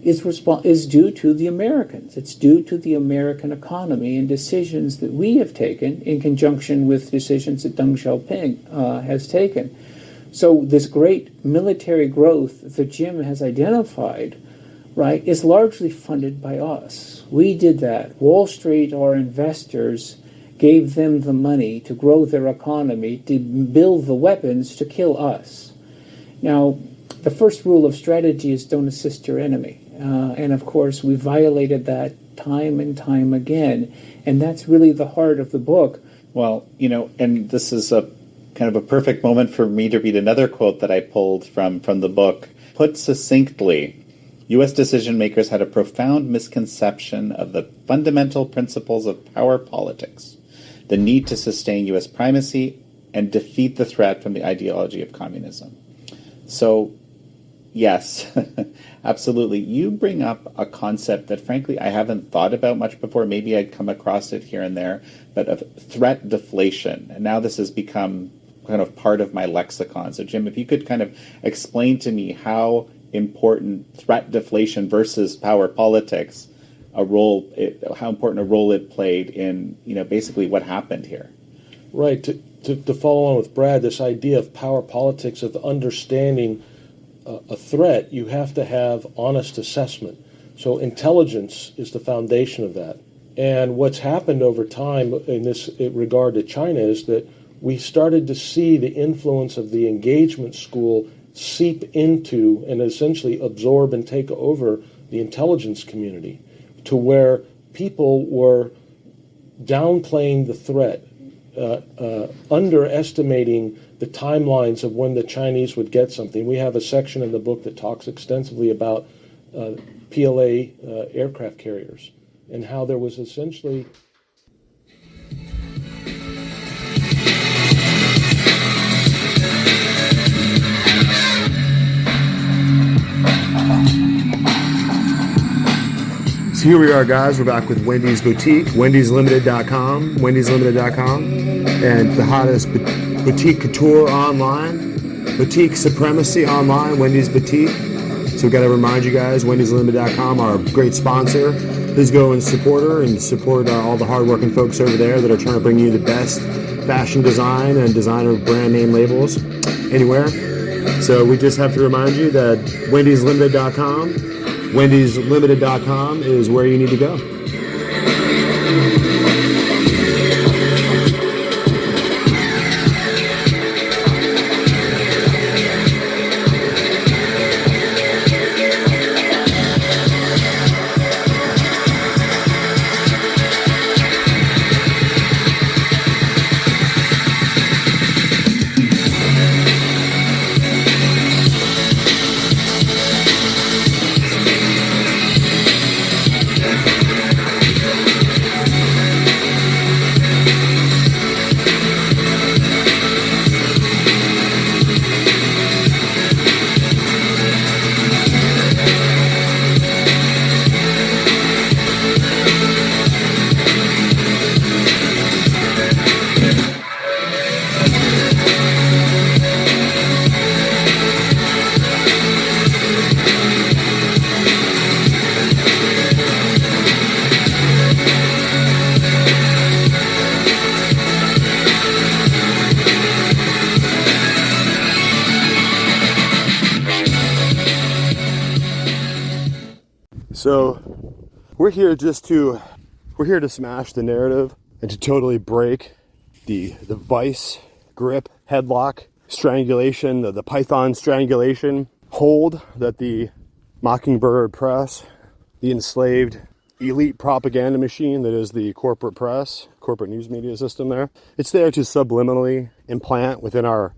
is due to the Americans. It's due to the American economy and decisions that we have taken in conjunction with decisions that Deng Xiaoping has taken. So this great military growth that Jim has identified, right, is largely funded by us. We did that. Wall Street, our investors, gave them the money to grow their economy, to build the weapons to kill us. Now, the first rule of strategy is don't assist your enemy. And of course, we violated that time and time again. And that's really the heart of the book. Well, and this is a kind of a perfect moment for me to read another quote that I pulled from the book. Put succinctly, U.S. decision makers had a profound misconception of the fundamental principles of power politics, the need to sustain U.S. primacy and defeat the threat from the ideology of communism. So, yes, absolutely. You bring up a concept that, frankly, I haven't thought about much before. Maybe I'd come across it here and there, but of threat deflation. And now this has become kind of part of my lexicon. So, Jim, if you could kind of explain to me how important threat deflation versus power politics, how important a role it played in, basically what happened here. Right. To follow on with Brad, this idea of power politics, of understanding a threat, you have to have honest assessment. So intelligence is the foundation of that. And what's happened over time in this regard to China is that we started to see the influence of the engagement school seep into and essentially absorb and take over the intelligence community, to where people were downplaying the threat, underestimating the timelines of when the Chinese would get something. We have a section in the book that talks extensively about PLA aircraft carriers and how there was essentially... So here we are, guys. We're back with Wendy's Boutique, wendyslimited.com, wendyslimited.com, and the hottest boutique couture online, boutique supremacy online, Wendy's Boutique. So we've got to remind you guys, wendyslimited.com, our great sponsor. Please go and support her and support all the hardworking folks over there that are trying to bring you the best fashion design and designer brand name labels anywhere. So we just have to remind you that wendyslimited.com, wendyslimited.com is where you need to go. we're here to smash the narrative and to totally break the vice grip, headlock, strangulation, the python strangulation hold that the Mockingbird press, the enslaved elite propaganda machine that is the corporate press, corporate news media system there. It's there to subliminally implant within our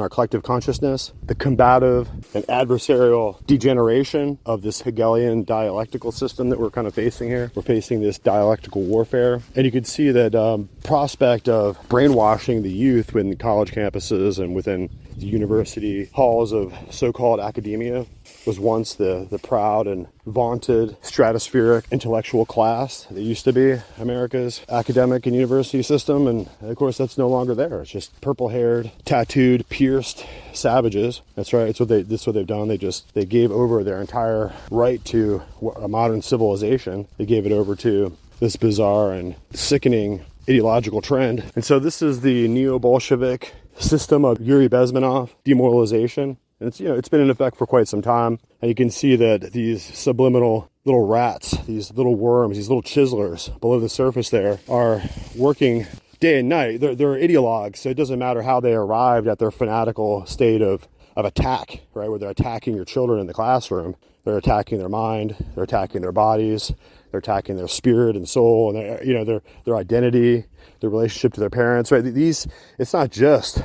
collective consciousness the combative and adversarial degeneration of this Hegelian dialectical system that we're kind of facing here. We're facing this dialectical warfare. And you can see that prospect of brainwashing the youth within college campuses and within the university halls of so-called academia was once the proud and vaunted stratospheric intellectual class that used to be America's academic and university system. And of course, that's no longer there. It's just purple-haired, tattooed, pierced savages. That's right. That's what they've done. They gave over their entire right to a modern civilization. They gave it over to this bizarre and sickening ideological trend. And so this is the Neo-Bolshevik system of Yuri Bezmenov demoralization. And it's been in effect for quite some time. And you can see that these subliminal little rats, these little worms, these little chiselers below the surface there are working day and night. They're ideologues, so it doesn't matter how they arrived at their fanatical state of attack, right? Where they're attacking your children in the classroom. They're attacking their mind, they're attacking their bodies, they're attacking their spirit and soul, and their identity, their relationship to their parents, right? It's not just,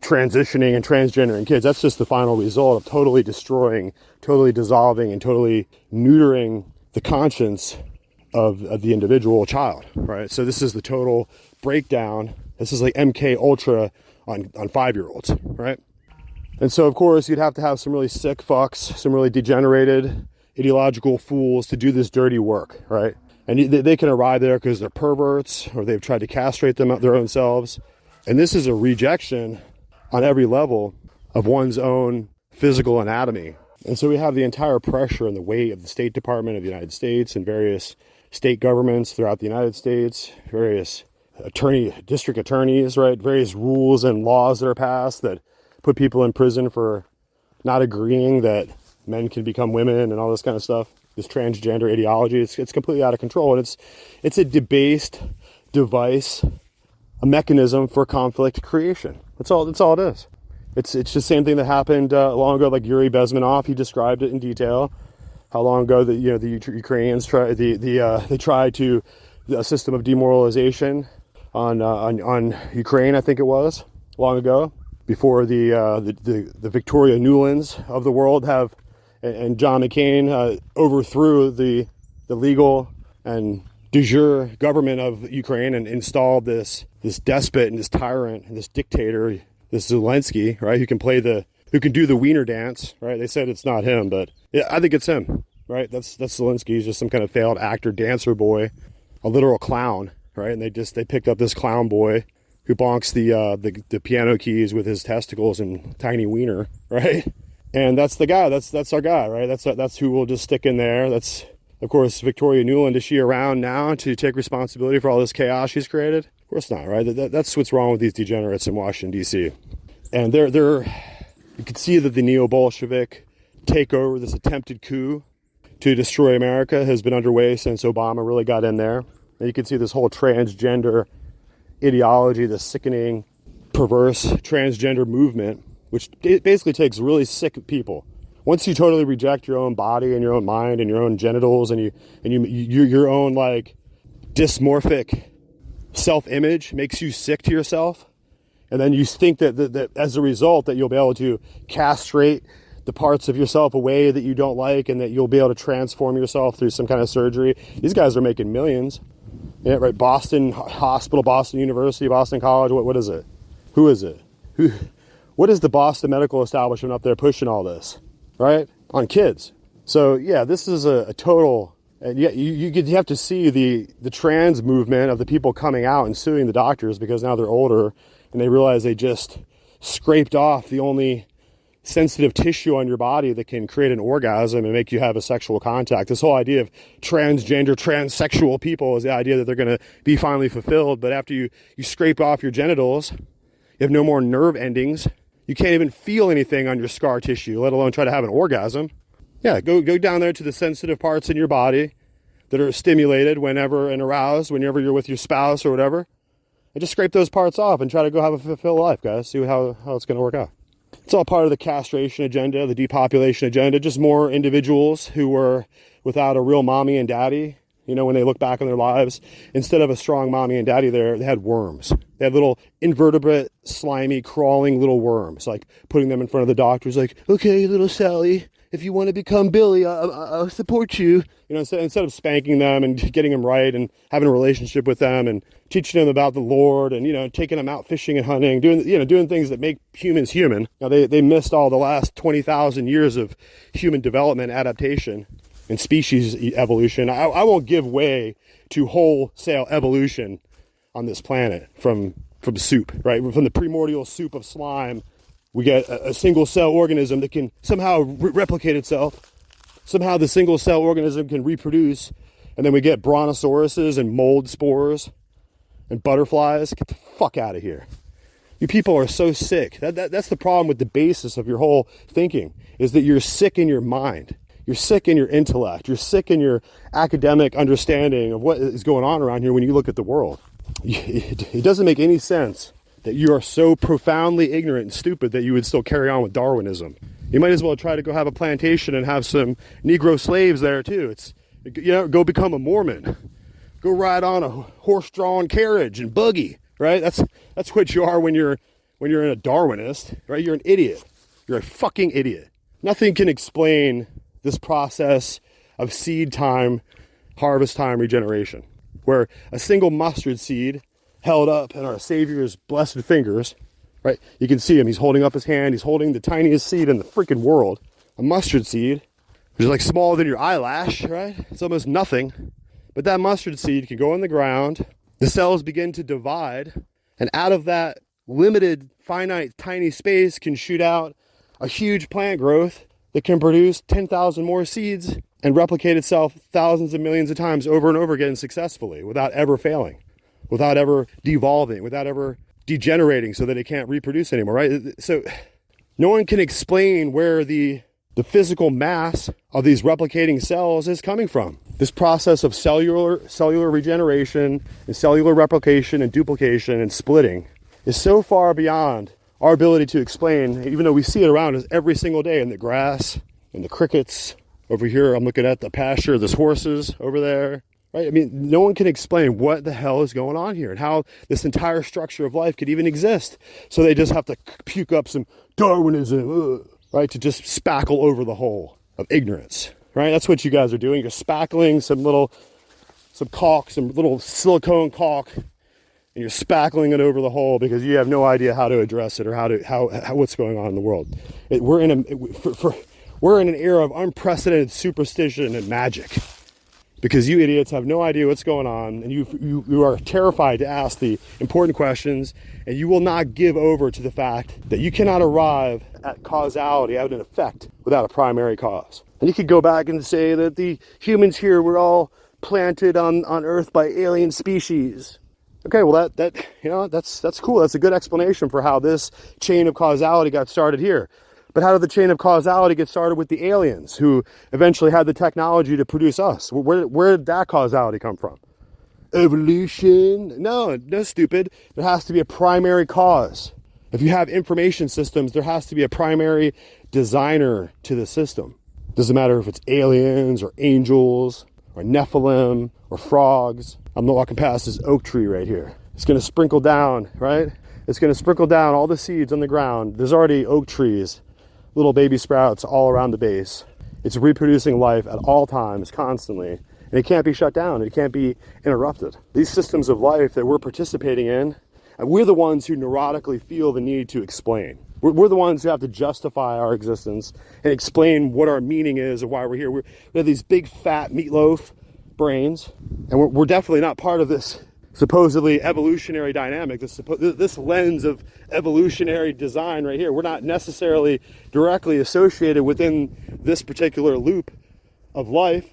transitioning and transgendering kids. That's just the final result of totally destroying, totally dissolving, and totally neutering the conscience of the individual child, right? So this is the total breakdown. This is like MK Ultra on 5-year-olds, right? And so, of course, you'd have to have some really sick fucks, some really degenerated ideological fools to do this dirty work, right? And they can arrive there because they're perverts or they've tried to castrate them their own selves. And this is a rejection on every level of one's own physical anatomy. And so we have the entire pressure and the weight of the State Department of the United States and various state governments throughout the United States, various district attorneys, right? Various rules and laws that are passed that put people in prison for not agreeing that men can become women and all this kind of stuff. This transgender ideology, it's completely out of control. And it's a debased device, a mechanism for conflict creation. That's all it is. It's just the same thing that happened long ago, like Yuri Bezmenov. He described it in detail. How long ago the Ukrainians tried a system of demoralization on Ukraine, I think it was, long ago, before the Victoria Nulands of the world and John McCain overthrew the legal and de jure government of Ukraine and installed this despot and this tyrant and this dictator, this Zelensky, right? Who can do the wiener dance, right? They said it's not him, but yeah, I think it's him, right? That's Zelensky. He's just some kind of failed actor, dancer boy, a literal clown, right? And they picked up this clown boy who bonks the piano keys with his testicles and tiny wiener, right? And that's the guy. That's our guy, right? That's who we'll just stick in there. That's, of course, Victoria Nuland. Is she around now to take responsibility for all this chaos she's created? Of course not, right? That's what's wrong with these degenerates in Washington, D.C. And you can see that the Neo-Bolshevik takeover, this attempted coup to destroy America, has been underway since Obama really got in there. And you can see this whole transgender ideology, the sickening, perverse transgender movement, which basically takes really sick people. Once you totally reject your own body and your own mind and your own genitals and your own like dysmorphic self-image makes you sick to yourself, and then you think that as a result that you'll be able to castrate the parts of yourself away that you don't like and that you'll be able to transform yourself through some kind of surgery. These guys are making millions. Yeah, right. Boston Hospital, Boston University, Boston College. What is it? Who is it? What is the Boston medical establishment up there pushing all this, right? On kids. So yeah, this is a total. And yeah, you have to see the trans movement of the people coming out and suing the doctors because now they're older and they realize they just scraped off the only sensitive tissue on your body that can create an orgasm and make you have a sexual contact. This whole idea of transgender, transsexual people is the idea that they're going to be finally fulfilled. But after you scrape off your genitals, you have no more nerve endings. You can't even feel anything on your scar tissue, let alone try to have an orgasm. Yeah, go down there to the sensitive parts in your body that are stimulated whenever and aroused whenever you're with your spouse or whatever. And just scrape those parts off and try to go have a fulfilled life, guys. See how it's going to work out. It's all part of the castration agenda, the depopulation agenda, just more individuals who were without a real mommy and daddy. You know, when they look back on their lives, instead of a strong mommy and daddy there, they had worms. They had little invertebrate, slimy, crawling little worms, like putting them in front of the doctors, like, okay, little Sally, if you want to become Billy, I'll support you. You know, instead of spanking them and getting them right and having a relationship with them and teaching them about the Lord and, you know, taking them out fishing and hunting, doing things that make humans human. Now, they missed all the last 20,000 years of human development, adaptation, and species evolution. I won't give way to wholesale evolution on this planet from soup, right? From the primordial soup of slime, we get a single cell organism that can somehow replicate itself. Somehow the single cell organism can reproduce, and then we get brontosauruses and mold spores and butterflies. Get the fuck out of here. You people are so sick. That's the problem with the basis of your whole thinking, is that you're sick in your mind. You're sick in your intellect. You're sick in your academic understanding of what is going on around here when you look at the world. It doesn't make any sense that you are so profoundly ignorant and stupid that you would still carry on with Darwinism. You might as well try to go have a plantation and have some Negro slaves there too. Go become a Mormon. Go ride on a horse-drawn carriage and buggy, right? That's what you are when you're in a Darwinist, right? You're an idiot. You're a fucking idiot. Nothing can explain this process of seed time, harvest time regeneration, where a single mustard seed held up in our Savior's blessed fingers, right? You can see him. He's holding up his hand. He's holding the tiniest seed in the freaking world, a mustard seed, which is like smaller than your eyelash, right? It's almost nothing. But that mustard seed can go in the ground. The cells begin to divide, and out of that limited, finite, tiny space can shoot out a huge plant growth that can produce 10,000 more seeds and replicate itself thousands of millions of times over and over again successfully without ever failing, without ever devolving, without ever degenerating so that it can't reproduce anymore, right? So no one can explain where the physical mass of these replicating cells is coming from. This process of cellular regeneration and cellular replication and duplication and splitting is so far beyond our ability to explain, even though we see it around us every single day in the grass and the crickets. Over here, I'm looking at the pasture, there's horses over there, right? I mean, no one can explain what the hell is going on here and how this entire structure of life could even exist. So they just have to puke up some Darwinism, right? To just spackle over the hole of ignorance, right? That's what you guys are doing. You're spackling some little silicone caulk, and you're spackling it over the hole because you have no idea how to address it or how what's going on in the world. We're in an era of unprecedented superstition and magic because you idiots have no idea what's going on, and you are terrified to ask the important questions, and you will not give over to the fact that you cannot arrive at causality, at an effect, without a primary cause. And you could go back and say that the humans here were all planted on Earth by alien species. Okay, well that's cool. That's a good explanation for how this chain of causality got started here. But how did the chain of causality get started with the aliens who eventually had the technology to produce us? Where did that causality come from? Evolution? No, stupid. There has to be a primary cause. If you have information systems, there has to be a primary designer to the system. Doesn't matter if it's aliens or angels or Nephilim or frogs. I'm walking past this oak tree right here. It's going to sprinkle down, right? It's going to sprinkle down all the seeds on the ground. There's already oak trees, little baby sprouts all around the base. It's reproducing life at all times, constantly. And it can't be shut down. It can't be interrupted. These systems of life that we're participating in, and we're the ones who neurotically feel the need to explain. We're the ones who have to justify our existence and explain what our meaning is and why we're here. We have these big fat meatloaf brains, and we're definitely not part of this supposedly evolutionary dynamic, this lens of evolutionary design right here. We're not necessarily directly associated within this particular loop of life,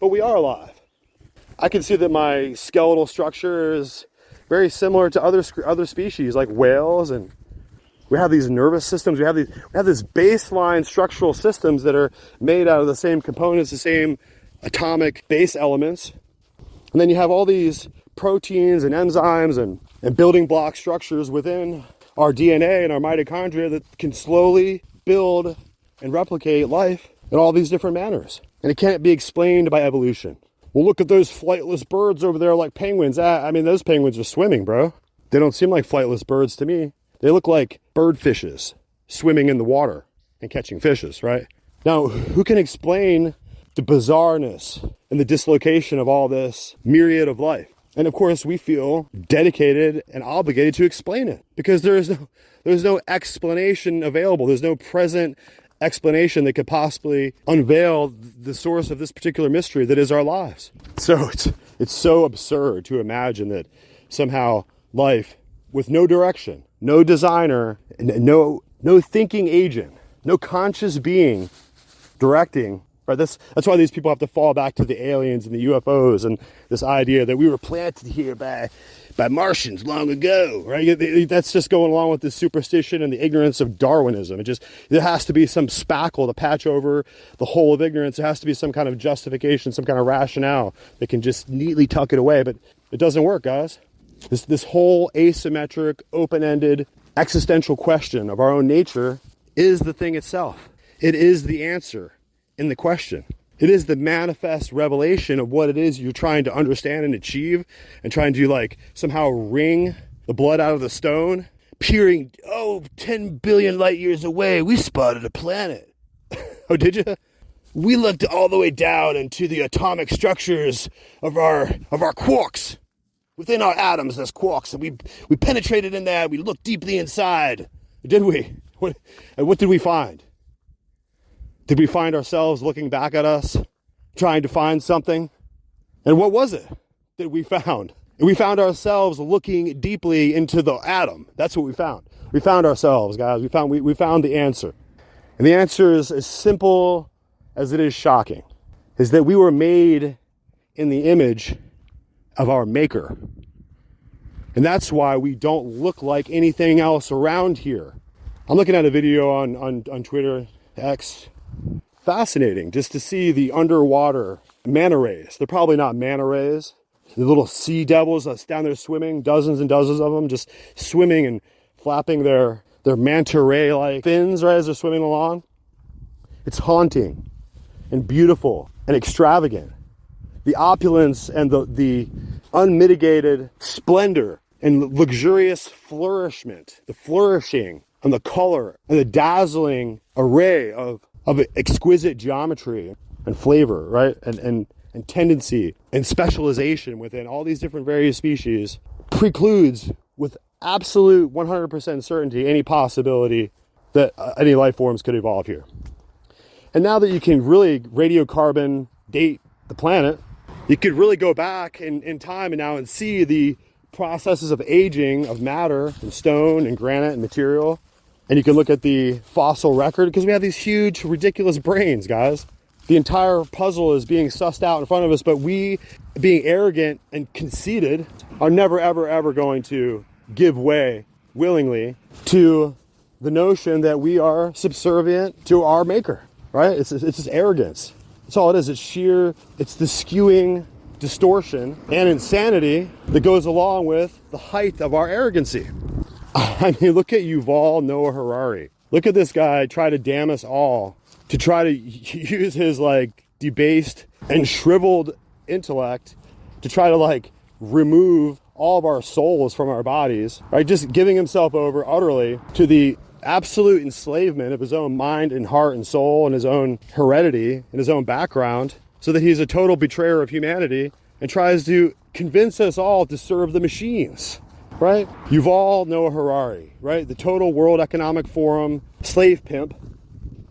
but we are alive. I can see that my skeletal structure is very similar to other species like whales, and we have these nervous systems. We have this baseline structural systems that are made out of the same components, the same atomic base elements. And then you have all these proteins and enzymes and building block structures within our DNA and our mitochondria that can slowly build and replicate life in all these different manners. And it can't be explained by evolution. Well, look at those flightless birds over there like penguins. Those penguins are swimming, bro. They don't seem like flightless birds to me. They look like bird fishes swimming in the water and catching fishes, right? Now, who can explain the bizarreness and the dislocation of all this myriad of life? And of course, we feel dedicated and obligated to explain it because there's no explanation available. There's no present explanation that could possibly unveil the source of this particular mystery that is our lives. So it's so absurd to imagine that somehow life with no direction, no designer, no thinking agent, no conscious being directing. Right? That's why these people have to fall back to the aliens and the UFOs and this idea that we were planted here by Martians long ago, right? That's just going along with the superstition and the ignorance of Darwinism. There has to be some spackle to patch over the hole of ignorance. There has to be some kind of justification, some kind of rationale that can just neatly tuck it away, but it doesn't work, guys. This whole asymmetric, open-ended, existential question of our own nature is the thing itself. It is the answer in the question. It is the manifest revelation of what it is you're trying to understand and achieve and trying to somehow wring the blood out of the stone. Peering, 10 billion light years away, we spotted a planet. Oh, did you? We looked all the way down into the atomic structures of our quarks. Within our atoms, there's quarks, and we penetrated in there. We looked deeply inside. Did we? What did we find? Did we find ourselves looking back at us, trying to find something? And what was it that we found? We found ourselves looking deeply into the atom. That's what we found. We found ourselves, guys. We found the answer. And the answer is as simple as it is shocking, is that we were made in the image of our Maker. And that's why we don't look like anything else around here. I'm looking at a video on Twitter, X. Fascinating just to see the underwater manta rays. They're probably not manta rays. The little sea devils that's down there swimming, dozens and dozens of them just swimming and flapping their manta ray-like fins right as they're swimming along. It's haunting and beautiful and extravagant. The opulence and the unmitigated splendor and luxurious flourishment, the flourishing and the color and the dazzling array of exquisite geometry and flavor, right? And tendency and specialization within all these different various species precludes with absolute 100% certainty any possibility that any life forms could evolve here. And now that you can really radiocarbon date the planet, you could really go back in time and now and see the processes of aging of matter and stone and granite and material. And you can look at the fossil record because we have these huge, ridiculous brains, guys. The entire puzzle is being sussed out in front of us, but we, being arrogant and conceited, are never, ever, ever going to give way willingly to the notion that we are subservient to our Maker, right? It's this arrogance. That's all it is. It's the skewing distortion and insanity that goes along with the height of our arrogancy. I mean, look at Yuval Noah Harari. Look at this guy try to damn us all, to try to use his debased and shriveled intellect to try to remove all of our souls from our bodies, right? Just giving himself over utterly to the absolute enslavement of his own mind and heart and soul and his own heredity and his own background, so that he's a total betrayer of humanity and tries to convince us all to serve the machines. Right? Yuval Noah Harari, right? The total World Economic Forum slave pimp,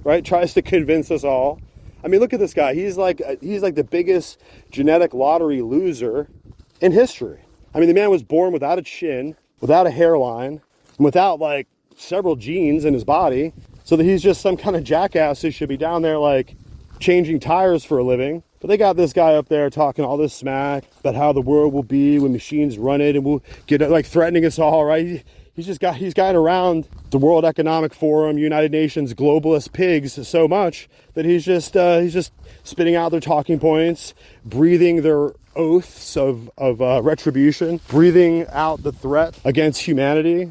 right? Tries to convince us all. I mean, look at this guy. He's like the biggest genetic lottery loser in history. I mean, the man was born without a chin, without a hairline, and without several genes in his body, so that he's just some kind of jackass who should be down there changing tires for a living. But they got this guy up there talking all this smack about how the world will be when machines run it and we'll get threatening us all, right? he's gotten around the World Economic Forum, United Nations globalist pigs so much that he's just spitting out their talking points, breathing their oaths of retribution, breathing out the threat against humanity,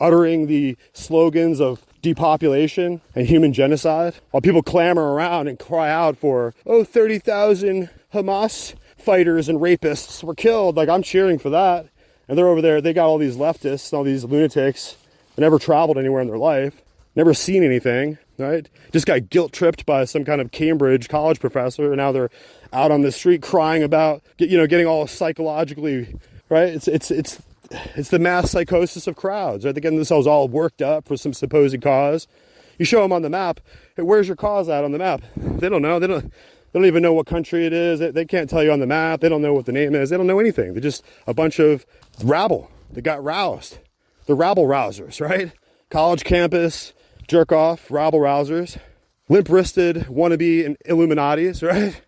uttering the slogans of depopulation and human genocide, while people clamor around and cry out for, 30,000 Hamas fighters and rapists were killed. Like, I'm cheering for that. And they're over there, they got all these leftists, all these lunatics that never traveled anywhere in their life, never seen anything, right? Just got guilt tripped by some kind of Cambridge college professor, and now they're out on the street crying about, getting all psychologically, right? It's the mass psychosis of crowds, right? They're getting themselves all worked up for some supposed cause. You show them on the map, hey, where's your cause at on the map? They don't know. They don't even know what country it is. They can't tell you on the map. They don't know what the name is. They don't know anything. They're just a bunch of rabble that got roused. The rabble rousers, right? College campus, jerk off, rabble rousers, limp-wristed wannabe Illuminatis, right?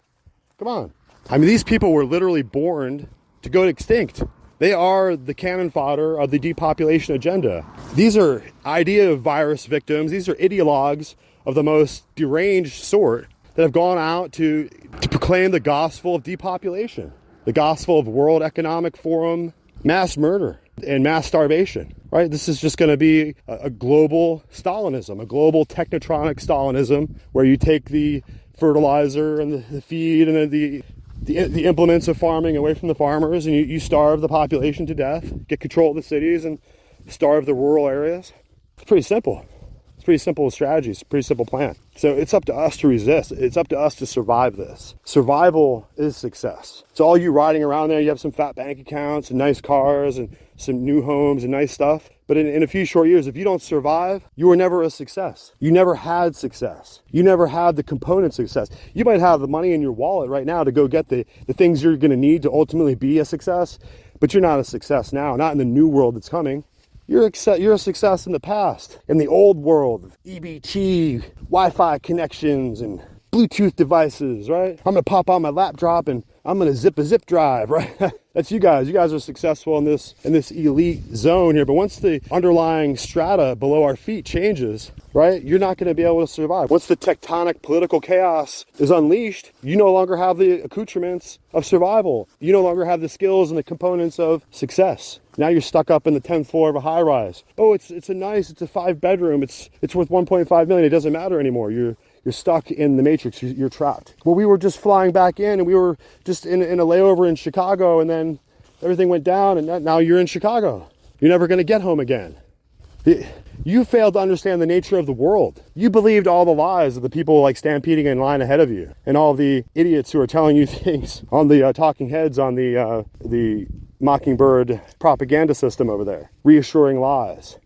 Come on. I mean, these people were literally born to go extinct. They are the cannon fodder of the depopulation agenda. These are idea virus victims. These are ideologues of the most deranged sort that have gone out to proclaim the gospel of depopulation, the gospel of World Economic Forum mass murder and mass starvation, right? This is just going to be a global Stalinism, a global technotronic Stalinism, where you take the fertilizer and the feed and the implements of farming away from the farmers, and you starve the population to death, get control of the cities and starve the rural areas. It's pretty simple. It's a pretty simple strategy. It's a pretty simple plan. So it's up to us to resist. It's up to us to survive this. Survival is success. So all you riding around there, you have some fat bank accounts and nice cars and some new homes and nice stuff. But in a few short years, if you don't survive, you were never a success. You never had success. You never had the component success. You might have the money in your wallet right now to go get the things you're going to need to ultimately be a success, but you're not a success now, not in the new world that's coming. You're a success in the past, in the old world of EBT, Wi-Fi connections, and Bluetooth devices, right? I'm going to pop on my laptop and I'm going to zip a zip drive, right? That's you guys. You guys are successful in this elite zone here. But once the underlying strata below our feet changes, right, you're not going to be able to survive. Once the tectonic political chaos is unleashed, you no longer have the accoutrements of survival. You no longer have the skills and the components of success. Now you're stuck up in the 10th floor of a high rise. Oh, it's a 5-bedroom. It's worth 1.5 million. It doesn't matter anymore. You're stuck in the matrix. You're trapped. Well, we were just flying back in, and we were just in a layover in Chicago, and then everything went down, and now you're in Chicago. You're never going to get home again. You failed to understand the nature of the world. You believed all the lies of the people like stampeding in line ahead of you, and all the idiots who are telling you things on the talking heads on the Mockingbird propaganda system over there. Reassuring lies,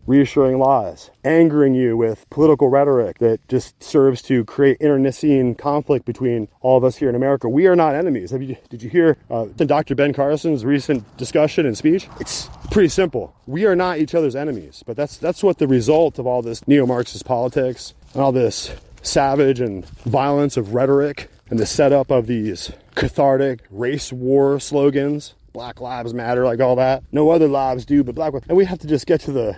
angering you with political rhetoric that just serves to create internecine conflict between all of us here in America. We are not enemies. Did you hear Dr. Ben Carson's recent discussion and speech? It's pretty simple. We are not each other's enemies, but that's what the result of all this neo-Marxist politics and all this savage and violence of rhetoric and the setup of these cathartic race war slogans. Black lives matter, like all that. No other lives do, but black. And we have to just get to the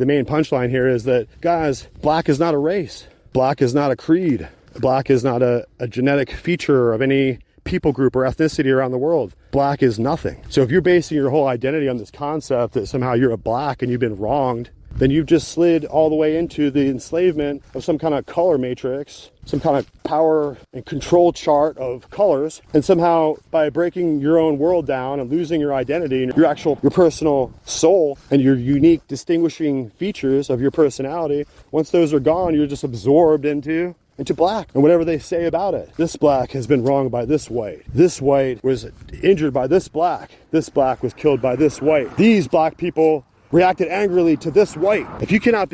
main punchline here is that, guys, black is not a race. Black is not a creed. Black is not a genetic feature of any people group or ethnicity around the world. Black is nothing. So if you're basing your whole identity on this concept that somehow you're a black and you've been wronged, then you've just slid all the way into the enslavement of some kind of color matrix, some kind of power and control chart of colors. And somehow by breaking your own world down and losing your identity and your personal soul and your unique distinguishing features of your personality, once those are gone, you're just absorbed into black. And whatever they say about it, this black has been wronged by this white. This white was injured by this black. This black was killed by this white. These black people reacted angrily to this white. If you cannot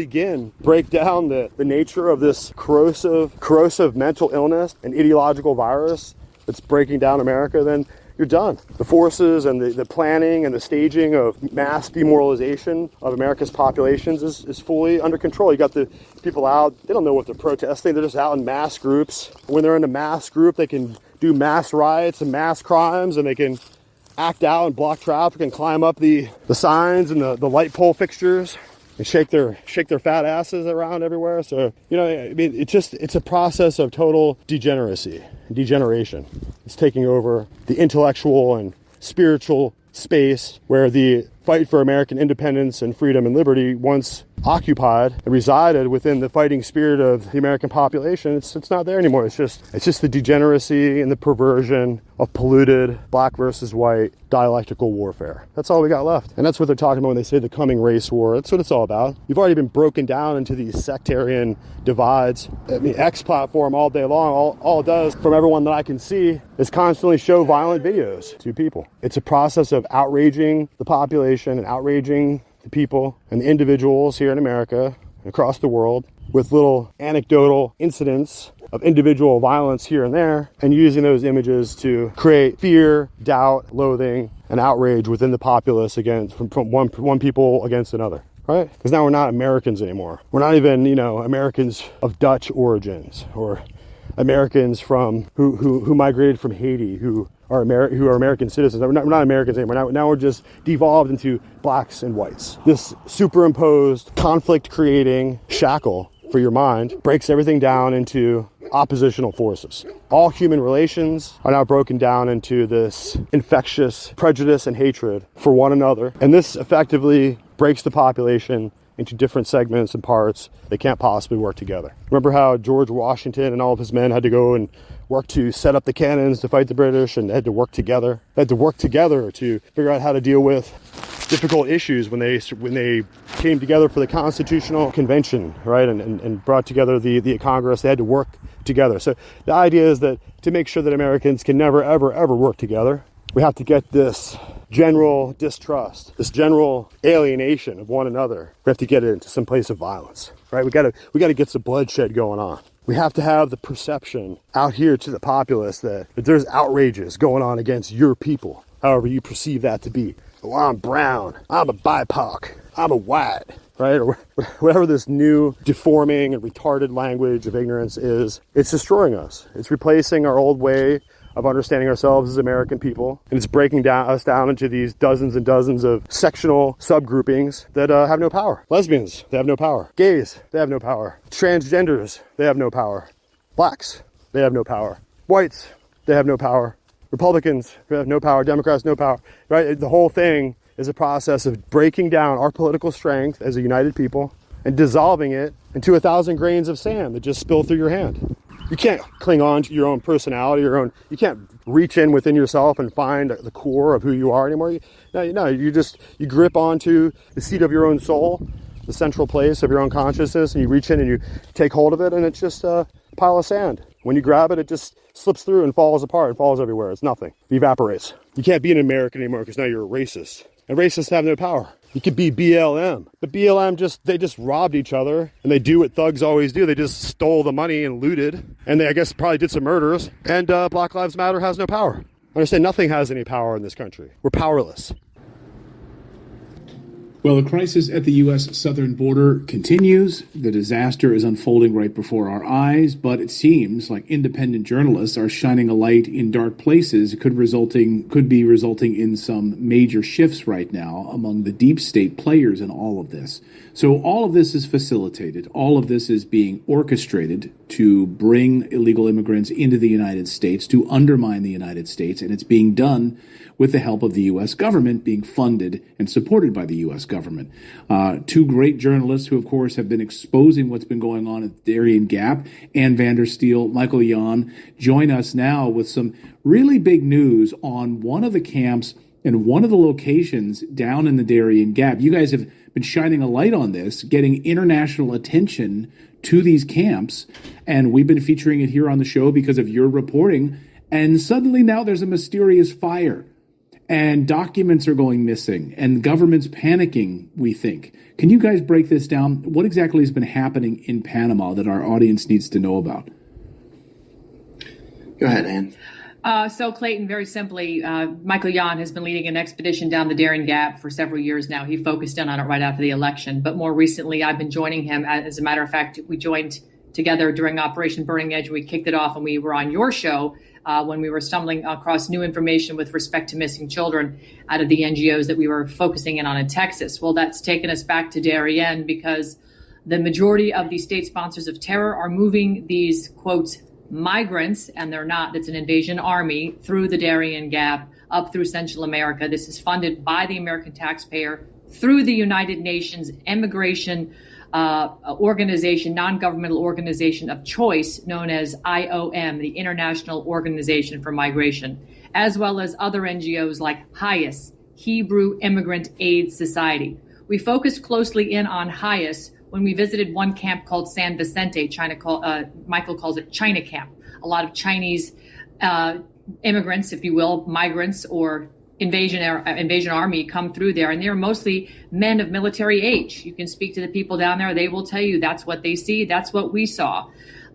break down the nature of this corrosive mental illness and ideological virus that's breaking down America, then you're done. The forces and the planning and the staging of mass demoralization of America's populations is fully under control. You got the people out, they don't know what they're protesting, they're just out in mass groups. When they're in a mass group, they can do mass riots and mass crimes, and they can act out and block traffic and climb up the signs and the light pole fixtures. and shake their fat asses around everywhere. So, I mean, it's a process of total degeneration. It's taking over the intellectual and spiritual space where the fight for American independence and freedom and liberty once occupied and resided within the fighting spirit of the American population. It's not there anymore. It's just the degeneracy and the perversion of polluted black versus white dialectical warfare. That's all we got left. And that's what they're talking about when they say the coming race war. That's what it's all about. You've already been broken down into these sectarian divides. I mean, X platform all day long, all it does from everyone that I can see is constantly show violent videos to people. It's a process of outraging the population and outraging the people and the individuals here in America and across the world with little anecdotal incidents of individual violence here and there, and using those images to create fear, doubt, loathing, and outrage within the populace against from one people against another. Right? Because now we're not Americans anymore. We're not even, Americans of Dutch origins or Americans from who migrated from Haiti, who are American citizens. We're not Americans anymore. Now we're just devolved into blacks and whites. This superimposed conflict-creating shackle for your mind breaks everything down into oppositional forces. All human relations are now broken down into this infectious prejudice and hatred for one another. And this effectively breaks the population into different segments and parts. They can't possibly work together. Remember how George Washington and all of his men had to go and work to set up the cannons to fight the British, and they had to work together. They had to work together to figure out how to deal with difficult issues when they came together for the Constitutional Convention, right, and brought together the Congress. They had to work together. So the idea is that to make sure that Americans can never, ever, ever work together, we have to get this general distrust, this general alienation of one another. We have to get it into some place of violence, right? We got to get some bloodshed going on. We have to have the perception out here to the populace that there's outrages going on against your people, however you perceive that to be. Oh, I'm brown, I'm a BIPOC, I'm a white, right? Or whatever this new deforming and retarded language of ignorance is, it's destroying us. It's replacing our old way of understanding ourselves as American people, and it's breaking us down into these dozens and dozens of sectional subgroupings that have no power. Lesbians, they have no power. Gays, they have no power. Transgenders, they have no power. Blacks, they have no power. Whites, they have no power. Republicans, they have no power. Democrats, no power. Right? The whole thing is a process of breaking down our political strength as a united people and dissolving it into 1,000 grains of sand that just spill through your hand. You can't cling on to your own personality, you can't reach in within yourself and find the core of who you are anymore. You grip onto the seat of your own soul, the central place of your own consciousness, and you reach in and you take hold of it, and it's just a pile of sand. When you grab it, it just slips through and falls apart and falls everywhere. It's nothing. It evaporates. You can't be an American anymore because now you're a racist. And racists have no power. You could be BLM. But BLM they just robbed each other, and they do what thugs always do. They just stole the money and looted, and they, I guess, probably did some murders. And Black Lives Matter has no power. I understand nothing has any power in this country. We're powerless. Well, the crisis at the U.S. southern border continues. The disaster is unfolding right before our eyes, but it seems like independent journalists are shining a light in dark places. It could be resulting in some major shifts right now among the deep state players in all of this. So all of this is facilitated. All of this is being orchestrated to bring illegal immigrants into the United States, to undermine the United States, and it's being done with the help of the U.S. government, being funded and supported by the U.S. government. Two great journalists who, of course, have been exposing what's been going on at the Darien Gap, Ann Vandersteel, Michael Yon, join us now with some really big news on one of the camps and one of the locations down in the Darien Gap. You guys have been shining a light on this, getting international attention to these camps, and we've been featuring it here on the show because of your reporting, and suddenly now there's a mysterious fire. And documents are going missing, and government's panicking, we think. Can you guys break this down? What exactly has been happening in Panama that our audience needs to know about? Go ahead, Ann. So, Clayton, very simply, Michael Yon has been leading an expedition down the Darien Gap for several years now. He focused in on it right after the election. But more recently, I've been joining him. As a matter of fact, we joined together during Operation Burning Edge. We kicked it off and we were on your show when we were stumbling across new information with respect to missing children out of the NGOs that we were focusing in Texas. Well, that's taken us back to Darien because the majority of the state sponsors of terror are moving these, quote, migrants, and they're not, it's an invasion army, through the Darien Gap, up through Central America. This is funded by the American taxpayer through the United Nations immigration organization, non-governmental organization of choice known as IOM, the International Organization for Migration, as well as other NGOs like HIAS, Hebrew Immigrant Aid Society. We focused closely in on HIAS when we visited one camp called San Vicente. Michael calls it China Camp. A lot of Chinese immigrants, if you will, migrants or invasion army come through there, and they're mostly men of military age. You can speak to the people down there. They will tell you that's what they see. That's what we saw.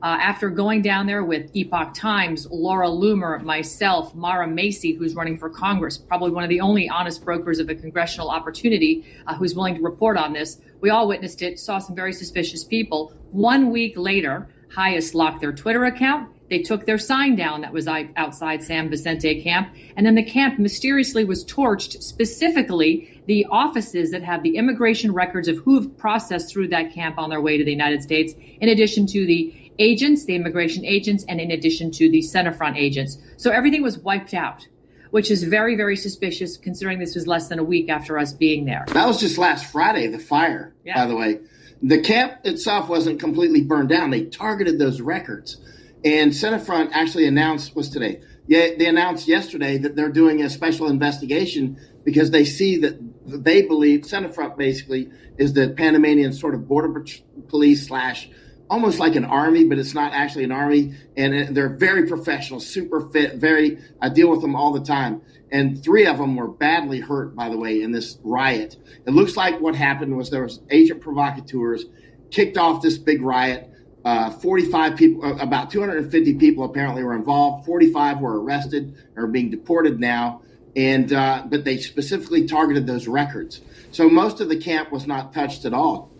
After going down there with Epoch Times, Laura Loomer, myself, Mara Macy, who's running for Congress, probably one of the only honest brokers of a congressional opportunity who's willing to report on this, we all witnessed it, saw some very suspicious people. 1 week later, HIAS locked their Twitter account. They took their sign down that was outside San Vicente camp, and then the camp mysteriously was torched, specifically the offices that have the immigration records of who have processed through that camp on their way to the United States, in addition to the agents, the immigration agents, and in addition to the Centerfront agents. So everything was wiped out, which is very, very suspicious considering this was less than a week after us being there. That was just last Friday, the fire, by the way. The camp itself wasn't completely burned down. They targeted those records. And Centerfront actually announced, what's today? Yeah, they announced yesterday that they're doing a special investigation because they see that they believe Centerfront basically is the Panamanian sort of border police / almost like an army, but it's not actually an army. And they're very professional, super fit, I deal with them all the time. And 3 of them were badly hurt, by the way, in this riot. It looks like what happened was there was agent provocateurs kicked off this big riot. 45 people, about 250 people apparently were involved. 45 were arrested or are being deported now. And but they specifically targeted those records. So most of the camp was not touched at all,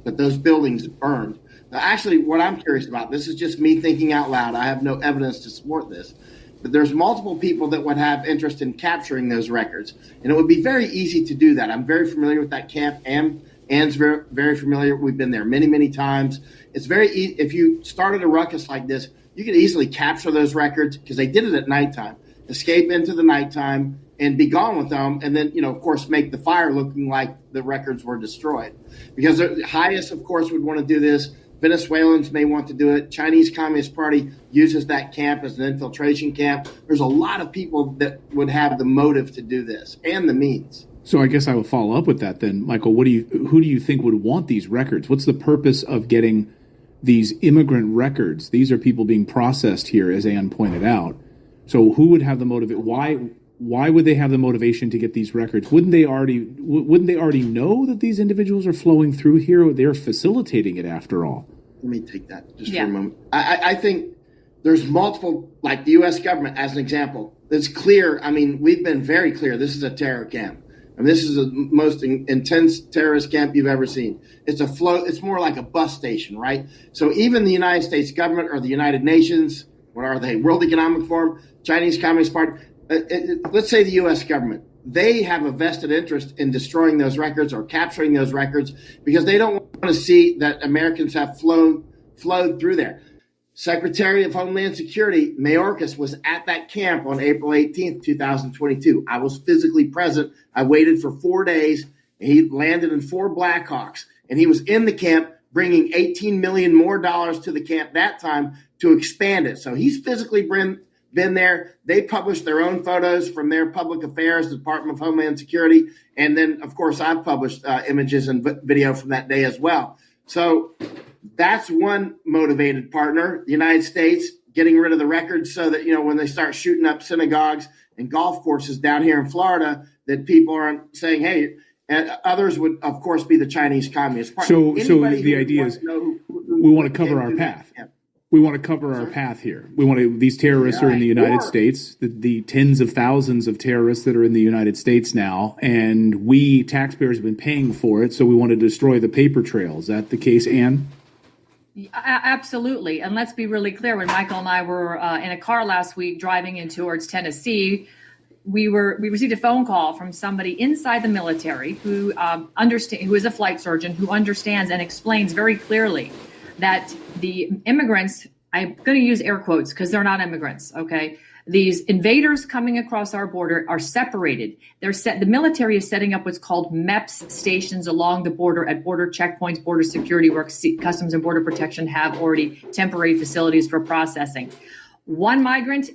but those buildings burned. Now, actually, what I'm curious about, this is just me thinking out loud. I have no evidence to support this. But there's multiple people that would have interest in capturing those records. And it would be very easy to do that. I'm very familiar with that camp. Anne's very, very familiar. We've been there many, many times. It's very easy. If you started a ruckus like this, you could easily capture those records because they did it at nighttime, escape into the nighttime and be gone with them. And then, of course, make the fire looking like the records were destroyed. Because the highest, of course, would want to do this. Venezuelans may want to do it. Chinese Communist Party uses that camp as an infiltration camp. There's a lot of people that would have the motive to do this and the means. So I guess I will follow up with that then, Michael. Who do you think would want these records? What's the purpose of getting these immigrant records? These are people being processed here, as Anne pointed out. So who would have the motive? Why would they have the motivation to get these records? Wouldn't they already know that these individuals are flowing through here? They're facilitating it after all. Let me take that just for a moment. I think there's multiple, like the U.S. government, as an example. It's clear. I mean, we've been very clear. This is a terror camp. I mean, this is the most intense terrorist camp you've ever seen. It's more like a bus station, right? So even the United States government or the United Nations, what are they? World Economic Forum, Chinese Communist Party. Let's say the U.S. government. They have a vested interest in destroying those records or capturing those records because they don't want to see that Americans have flowed through there. Secretary of Homeland Security, Mayorkas, was at that camp on April 18th, 2022. I was physically present. I waited for 4 days. He landed in 4 Blackhawks, and he was in the camp bringing $18 million more to the camp that time to expand it. So he's physically been there. They published their own photos from their public affairs, Department of Homeland Security. And then, of course, I've published images and video from that day as well. So that's one motivated partner, the United States, getting rid of the records so that, when they start shooting up synagogues and golf courses down here in Florida, that people aren't saying, hey, and others would, of course, be the Chinese Communist Party. So the idea is we want to cover our path. Yeah. We want to cover our path here. These terrorists are in the United States, the tens of thousands of terrorists that are in the United States now, and we taxpayers have been paying for it, so we want to destroy the paper trail. Is that the case, Anne? Absolutely. And let's be really clear. When Michael and I were in a car last week driving in towards Tennessee, we received a phone call from somebody inside the military who who is a flight surgeon, who understands and explains very clearly that the immigrants, I'm going to use air quotes because they're not immigrants, okay? These invaders coming across our border are separated. The military is setting up what's called MEPS stations along the border at border checkpoints, border security where Customs and Border Protection have already temporary facilities for processing. One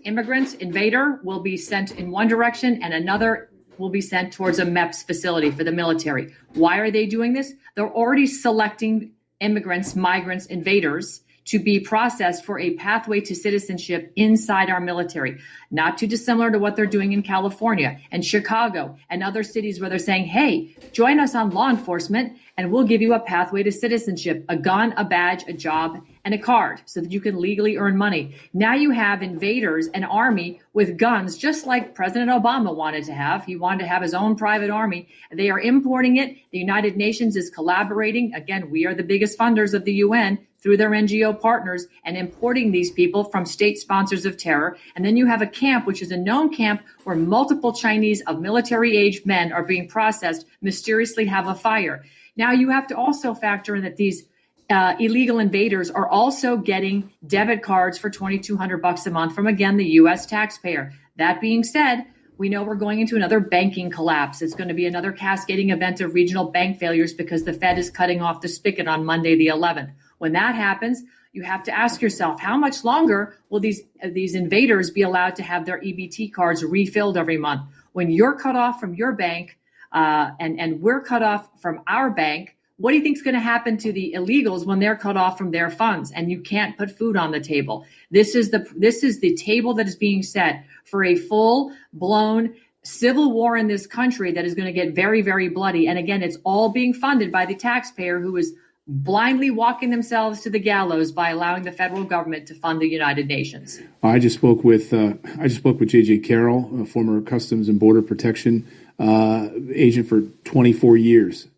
immigrant, invader will be sent in one direction and another will be sent towards a MEPS facility for the military. Why are they doing this? They're already selecting immigrants, migrants, invaders to be processed for a pathway to citizenship inside our military, not too dissimilar to what they're doing in California and Chicago and other cities where they're saying, hey, join us on law enforcement and we'll give you a pathway to citizenship, a gun, a badge, a job, and a card so that you can legally earn money. Now you have invaders, an army with guns, just like President Obama wanted to have. He wanted to have his own private army. They are importing it. The United Nations is collaborating. Again, we are the biggest funders of the UN through their NGO partners and importing these people from state sponsors of terror. And then you have a camp, which is a known camp where multiple Chinese of military-aged men are being processed, mysteriously have a fire. Now you have to also factor in that these illegal invaders are also getting debit cards for $2,200 a month from, again, the U.S. taxpayer. That being said, we know we're going into another banking collapse. It's going to be another cascading event of regional bank failures because the Fed is cutting off the spigot on Monday, the 11th. When that happens, you have to ask yourself, how much longer will these invaders be allowed to have their EBT cards refilled every month? When you're cut off from your bank and we're cut off from our bank, what do you think is going to happen to the illegals when they're cut off from their funds and you can't put food on the table? This is the table that is being set for a full-blown civil war in this country that is going to get very, very bloody. And again, it's all being funded by the taxpayer who is blindly walking themselves to the gallows by allowing the federal government to fund the United Nations. I just spoke with J.J. Carroll, a former Customs and Border Protection agent for 24 years.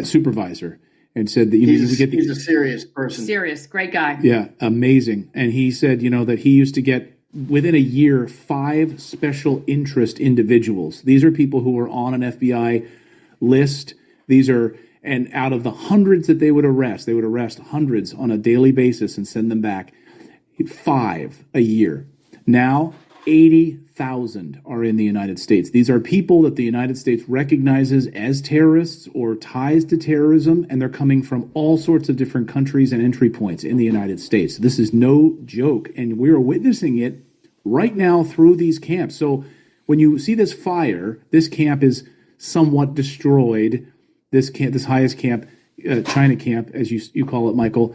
Supervisor, and said that he's a serious person. Serious, great guy. Yeah, amazing. And he said, that he used to get within a year 5 special interest individuals. These are people who are on an FBI list. And out of the hundreds that they would arrest hundreds on a daily basis and send them back. 5 a year. Now 80,000 are in the United States. These are people that the United States recognizes as terrorists or ties to terrorism, and they're coming from all sorts of different countries and entry points in the United States. This is no joke, and we're witnessing it right now through these camps. So when you see this fire, this camp is somewhat destroyed. This highest camp, China camp, as you call it, Michael,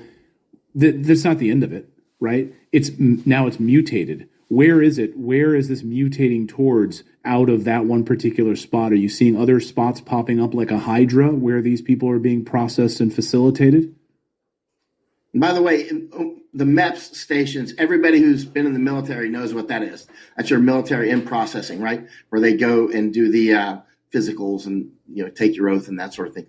that's not the end of it, right? Now it's mutated. Where is it? Where is this mutating towards out of that one particular spot? Are you seeing other spots popping up like a hydra where these people are being processed and facilitated? By the way, the MEPS stations, everybody who's been in the military knows what that is. That's your military in processing, right? Where they go and do the physicals and, take your oath and that sort of thing.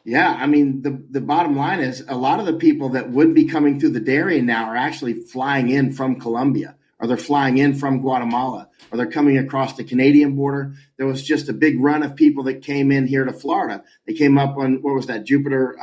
Yeah, I mean, the bottom line is a lot of the people that would be coming through the Darien now are actually flying in from Colombia, or they're flying in from Guatemala, or they're coming across the Canadian border. There was just a big run of people that came in here to Florida. They came up on, what was that, Jupiter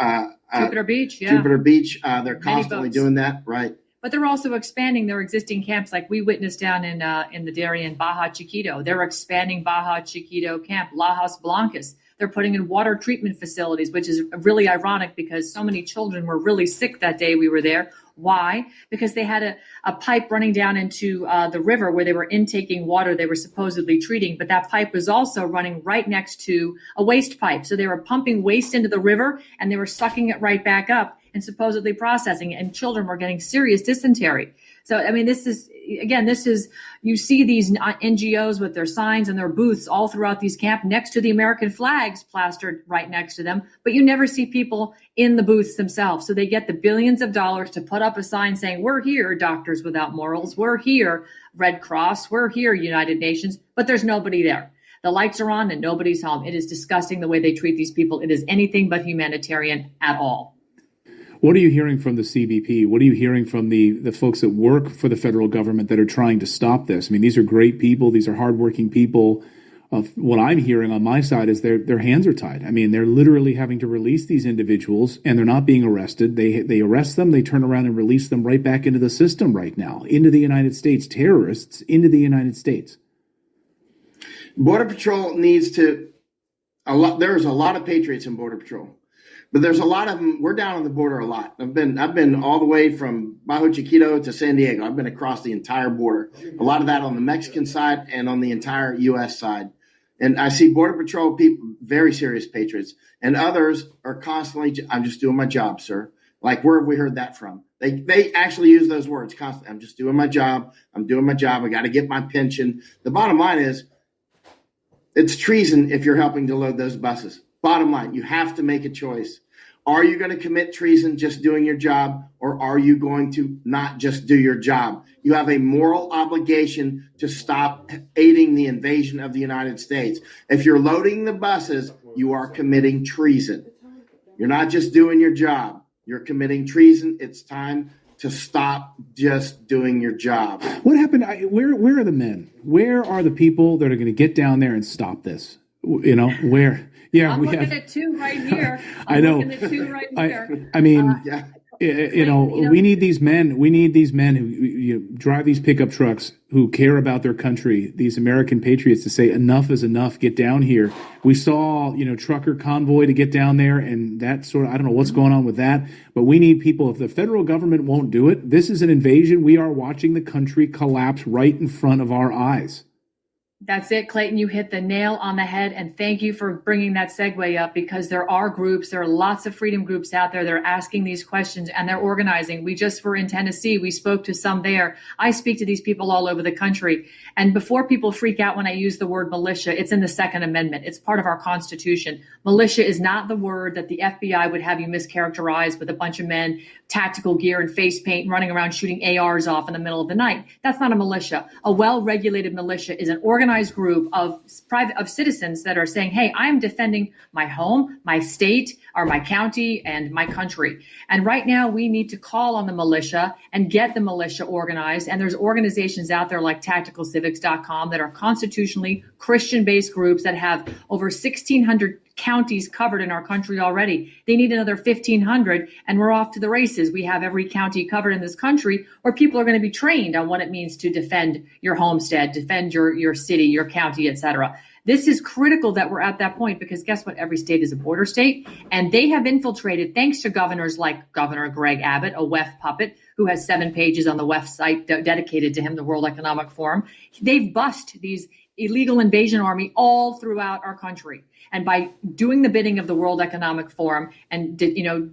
Beach, yeah. Jupiter Beach. They're constantly doing that, right? But they're also expanding their existing camps, like we witnessed down in the Darien, Baja Chiquito. They're expanding Baja Chiquito camp, Lajas Blancas. They're putting in water treatment facilities, which is really ironic because so many children were really sick that day we were there. Why? Because they had a pipe running down into the river where they were intaking water they were supposedly treating, but that pipe was also running right next to a waste pipe. So they were pumping waste into the river and they were sucking it right back up and supposedly processing it, and children were getting serious dysentery. So, I mean, you see these NGOs with their signs and their booths all throughout these camps next to the American flags plastered right next to them, but you never see people in the booths themselves. So they get the billions of dollars to put up a sign saying, we're here, Doctors Without Morals, we're here, Red Cross, we're here, United Nations, but there's nobody there. the lights are on and nobody's home. It is disgusting the way they treat these people. It is anything but humanitarian at all. What are you hearing from the CBP? What are you hearing from the folks that work for the federal government that are trying to stop this? I mean, these are great people. These are hardworking people. What I'm hearing on my side is their hands are tied. I mean, they're literally having to release these individuals, and they're not being arrested. They arrest them, they turn around and release them right back into the system right now, into the United States, terrorists into the United States. Border Patrol needs to, there's a lot of patriots in Border Patrol, but there's a lot of them. We're down on the border a lot. I've been all the way from Bajo Chiquito to San Diego. I've been across the entire border, a lot of that on the Mexican side and on the entire U.S. side. And I see Border Patrol people, very serious patriots, and others are constantly, I'm just doing my job, sir. Like, where have we heard that from? They actually use those words constantly. I'm just doing my job. I'm doing my job. I got to get my pension. The bottom line is it's treason if you're helping to load those buses. Bottom line, you have to make a choice. Are you going to commit treason just doing your job, or are you going to not just do your job? You have a moral obligation to stop aiding the invasion of the United States. If you're loading the buses, you are committing treason. You're not just doing your job. You're committing treason. It's time to stop just doing your job. What happened? Where are the men? Where are the people that are going to get down there and stop this? You know, where? Yeah, I'm looking at two right here. I know. Looking at two right here. I mean, we need these men. We need these men who drive these pickup trucks, who care about their country. These American patriots to say enough is enough. Get down here. We saw, trucker convoy to get down there, and that sort of, I don't know what's going on with that. But we need people. If the federal government won't do it, this is an invasion. We are watching the country collapse right in front of our eyes. That's it, Clayton. You hit the nail on the head, and thank you for bringing that segue up, because there are groups, there are lots of freedom groups out there that are asking these questions, and they're organizing. We just were in Tennessee. We spoke to some there. I speak to these people all over the country. And before people freak out when I use the word militia, it's in the Second Amendment. It's part of our Constitution. Militia is not the word that the FBI would have you mischaracterize with a bunch of men, tactical gear and face paint, running around shooting ARs off in the middle of the night. That's not a militia. A well-regulated militia is an organized group of citizens that are saying, hey, I am defending my home, my state, or my county, and my country. And right now we need to call on the militia and get the militia organized. And there's organizations out there like tacticalcivics.com that are constitutionally Christian-based groups that have over 1,600 counties covered in our country already. They need another 1,500, and we're off to the races. We have every county covered in this country, where people are going to be trained on what it means to defend your homestead, defend your city, your county, etc. This is critical that we're at that point, because guess what? Every state is a border state, and they have infiltrated, thanks to governors like Governor Greg Abbott, a WEF puppet, who has 7 pages on the WEF site dedicated to him, the World Economic Forum. They've bust these illegal invasion army all throughout our country. And by doing the bidding of the World Economic Forum and,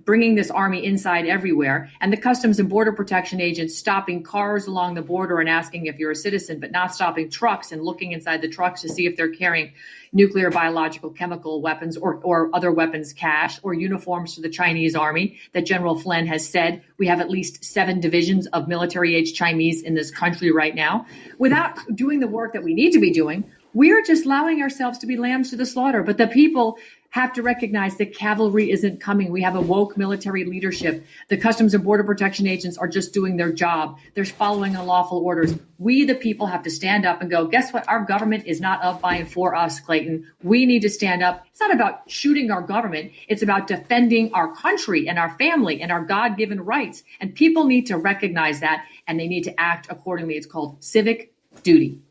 bringing this army inside everywhere, and the Customs and Border Protection agents stopping cars along the border and asking if you're a citizen, but not stopping trucks and looking inside the trucks to see if they're carrying nuclear, biological, chemical weapons or other weapons cache or uniforms to the Chinese army, that General Flynn has said we have at least 7 divisions of military-age Chinese in this country right now. Without doing the work that we need to be doing, we're just allowing ourselves to be lambs to the slaughter. But the people have to recognize that cavalry isn't coming. We have a woke military leadership. The Customs and Border Protection agents are just doing their job. They're following unlawful orders. We, the people, have to stand up and go, guess what? Our government is not of, by, and for us, Clayton. We need to stand up. It's not about shooting our government. It's about defending our country and our family and our God-given rights. And people need to recognize that, and they need to act accordingly. It's called civic duty.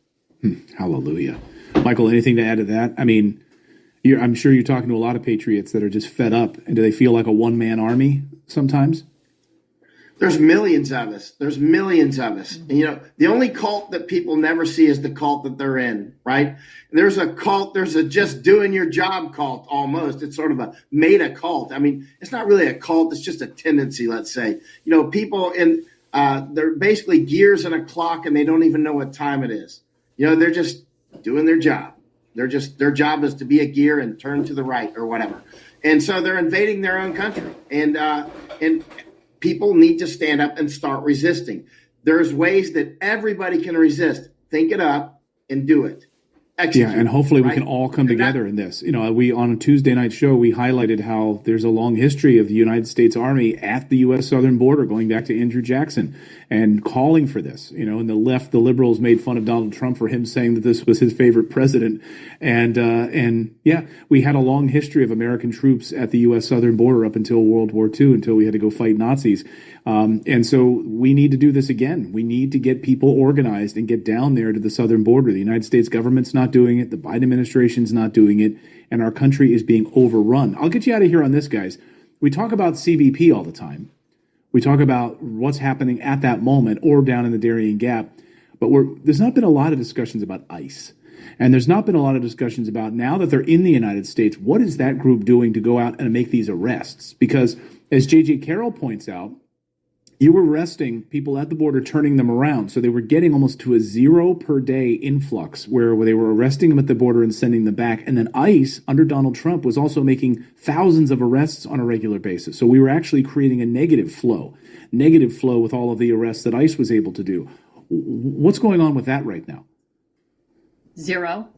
Hallelujah. Michael, anything to add to that? I mean, I'm sure you're talking to a lot of patriots that are just fed up. And do they feel like a one-man army sometimes? There's millions of us. There's millions of us. And, the only cult that people never see is the cult that they're in, right? There's a cult. There's a just doing your job cult almost. It's sort of a meta cult. I mean, it's not really a cult. It's just a tendency, let's say. People they're basically gears in a clock, and they don't even know what time it is. They're just doing their job. Their job is to be a gear and turn to the right or whatever. And so they're invading their own country. And people need to stand up and start resisting. There's ways that everybody can resist. Think it up and do it. Yeah, and hopefully we can all come together in this. We on a Tuesday night show, we highlighted how there's a long history of the United States Army at the U.S. southern border, going back to Andrew Jackson, and calling for this. And the left, the liberals, made fun of Donald Trump for him saying that this was his favorite president. And yeah, we had a long history of American troops at the U.S. southern border up until World War II, until we had to go fight Nazis. And so we need to do this again. We need to get people organized and get down there to the southern border. The United States government's not doing it. The Biden administration's not doing it. And our country is being overrun. I'll get you out of here on this, guys. We talk about CBP all the time. We talk about what's happening at that moment or down in the Darien Gap. But there's not been a lot of discussions about ICE. And there's not been a lot of discussions about, now that they're in the United States, what is that group doing to go out and make these arrests? Because as J.J. Carroll points out, you were arresting people at the border, turning them around. So they were getting almost to a 0 per day influx where they were arresting them at the border and sending them back. And then ICE, under Donald Trump, was also making thousands of arrests on a regular basis. So we were actually creating a negative flow with all of the arrests that ICE was able to do. What's going on with that right now? 0.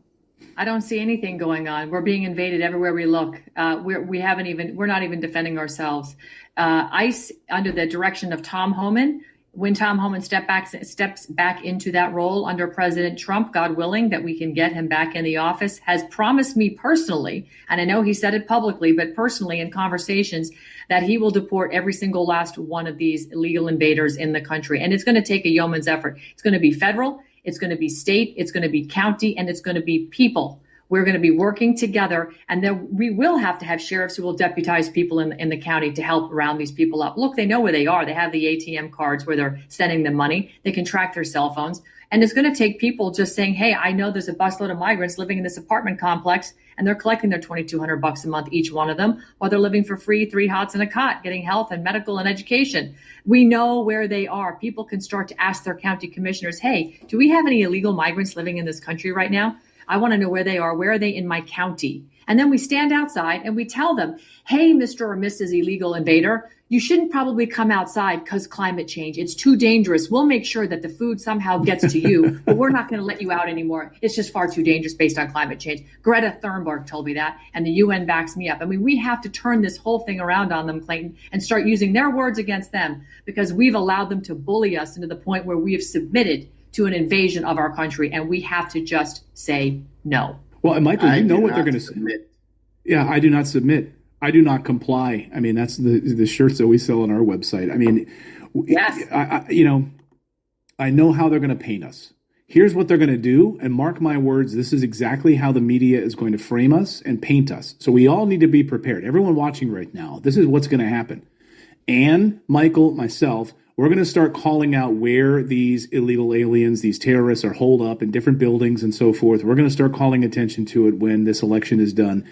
I don't see anything going on. We're being invaded everywhere we look. We're not even defending ourselves. ICE, under the direction of Tom Homan, when Tom Homan steps back into that role under President Trump, God willing, that we can get him back in the office, has promised me personally, and I know he said it publicly, but personally in conversations, that he will deport every single last one of these illegal invaders in the country. And it's going to take a yeoman's effort. It's going to be federal, it's going to be state, it's going to be county, and it's going to be people. We're going to be working together, and then we will have to have sheriffs who will deputize people in the county to help round these people up. Look, they know where they are. They have the ATM cards where they're sending them money. They can track their cell phones. And it's going to take people just saying, hey, I know there's a busload of migrants living in this apartment complex, and they're collecting their $2,200 a month, each one of them, while they're living for free, 3 hots and a cot, getting health and medical and education. We know where they are. People can start to ask their county commissioners, hey, do we have any illegal migrants living in this country right now? I want to know where they are. Where are they in my county? And then we stand outside and we tell them, hey, Mr. or Mrs. Illegal Invader, you shouldn't probably come outside because climate change. It's too dangerous. We'll make sure that the food somehow gets to you, but we're not going to let you out anymore. It's just far too dangerous based on climate change. Greta Thunberg told me that, and the UN backs me up. I mean, we have to turn this whole thing around on them, Clayton, and start using their words against them, because we've allowed them to bully us into the point where we have submitted to an invasion of our country, and we have to just say no. Well, and Michael, you know what they're going to say. Yeah, I do not submit. I do not comply. I mean, that's the shirts that we sell on our website. I mean, yes. I know how they're going to paint us. Here's what they're going to do, and mark my words, this is exactly how the media is going to frame us and paint us. So we all need to be prepared. Everyone watching right now, this is what's going to happen. Ann, Michael, myself, we're going to start calling out where these illegal aliens, these terrorists are holed up in different buildings and so forth. We're going to start calling attention to it when this election is done,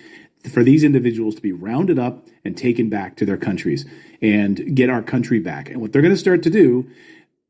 for these individuals to be rounded up and taken back to their countries and get our country back. And what they're going to start to do,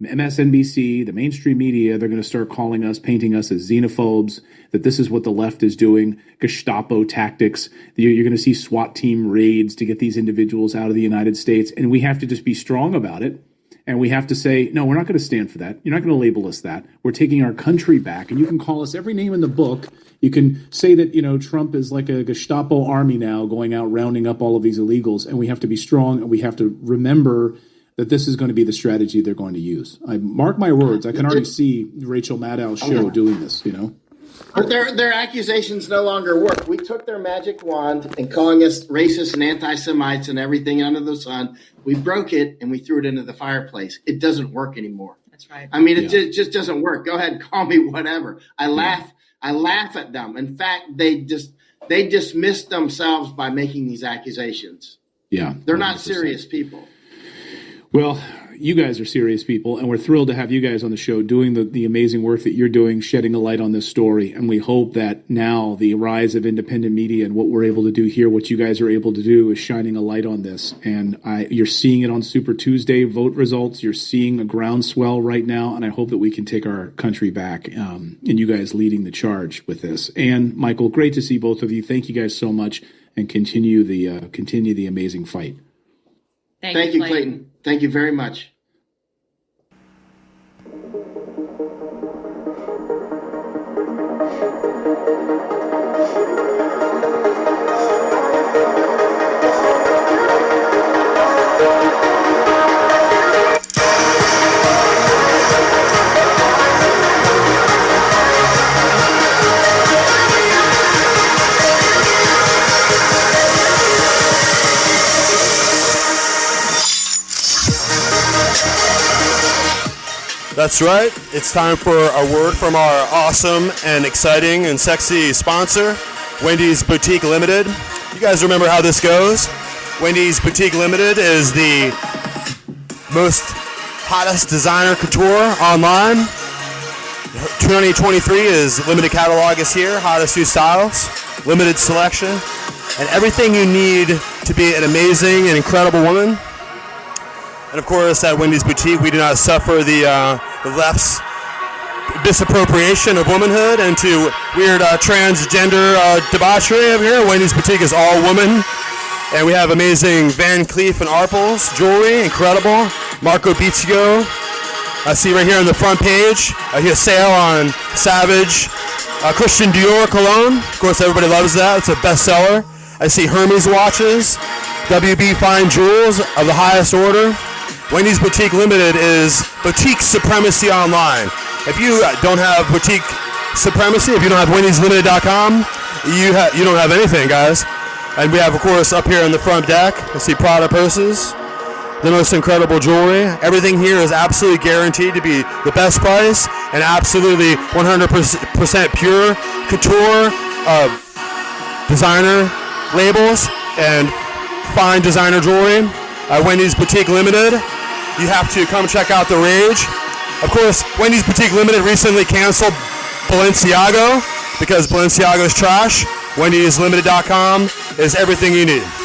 MSNBC, the mainstream media, they're going to start calling us, painting us as xenophobes, that this is what the left is doing, Gestapo tactics. You're going to see SWAT team raids to get these individuals out of the United States. And we have to just be strong about it. And we have to say, no, we're not going to stand for that. You're not going to label us that. We're taking our country back. And you can call us every name in the book. You can say that, Trump is like a Gestapo army now going out rounding up all of these illegals. And we have to be strong, and we have to remember that this is going to be the strategy they're going to use. I mark my words. I can already see Rachel Maddow's show doing this, But their accusations no longer work. We took their magic wand and calling us racist and anti-Semites and everything under the sun. We broke it and we threw it into the fireplace. It doesn't work anymore. That's right. I mean, it just doesn't work. Go ahead, call me whatever. I laugh at them. In fact, they dismiss themselves by making these accusations. Yeah, they're 100%. Not serious people. Well, you guys are serious people, and we're thrilled to have you guys on the show doing the amazing work that you're doing, shedding a light on this story. And we hope that now the rise of independent media and what we're able to do here, what you guys are able to do, is shining a light on this. And you're seeing it on Super Tuesday vote results. You're seeing a groundswell right now, and I hope that we can take our country back, and you guys leading the charge with this. And Michael, great to see both of you. Thank you guys so much, and continue the amazing fight. Thank you, Clayton. Thank you very much. That's right. It's time for a word from our awesome and exciting and sexy sponsor, Wendy's Boutique Limited. You guys remember how this goes? Wendy's Boutique Limited is the most hottest designer couture online. 2023 is limited catalog is here, hottest new styles, limited selection, and everything you need to be an amazing and incredible woman. And of course, at Wendy's Boutique, we do not suffer the left's disappropriation of womanhood into weird transgender debauchery over here. Wendy's Boutique is all woman. And we have amazing Van Cleef and Arpels jewelry, incredible. Marco Bizio. I see right here on the front page, a sale on Savage Christian Dior cologne. Of course, everybody loves that. It's a bestseller. I see Hermes watches, WB Fine Jewels of the highest order. Wendy's Boutique Limited is boutique supremacy online. If you don't have boutique supremacy, if you don't have wendyslimited.com, you don't have anything, guys. And we have, of course, up here on the front deck, I see Prada purses, the most incredible jewelry. Everything here is absolutely guaranteed to be the best price and absolutely 100% pure couture designer labels and fine designer jewelry. Wendy's Boutique Limited. You have to come check out the rage. Of course, Wendy's Boutique Limited recently canceled Balenciaga because Balenciaga is trash. Wendy'sLimited.com is everything you need.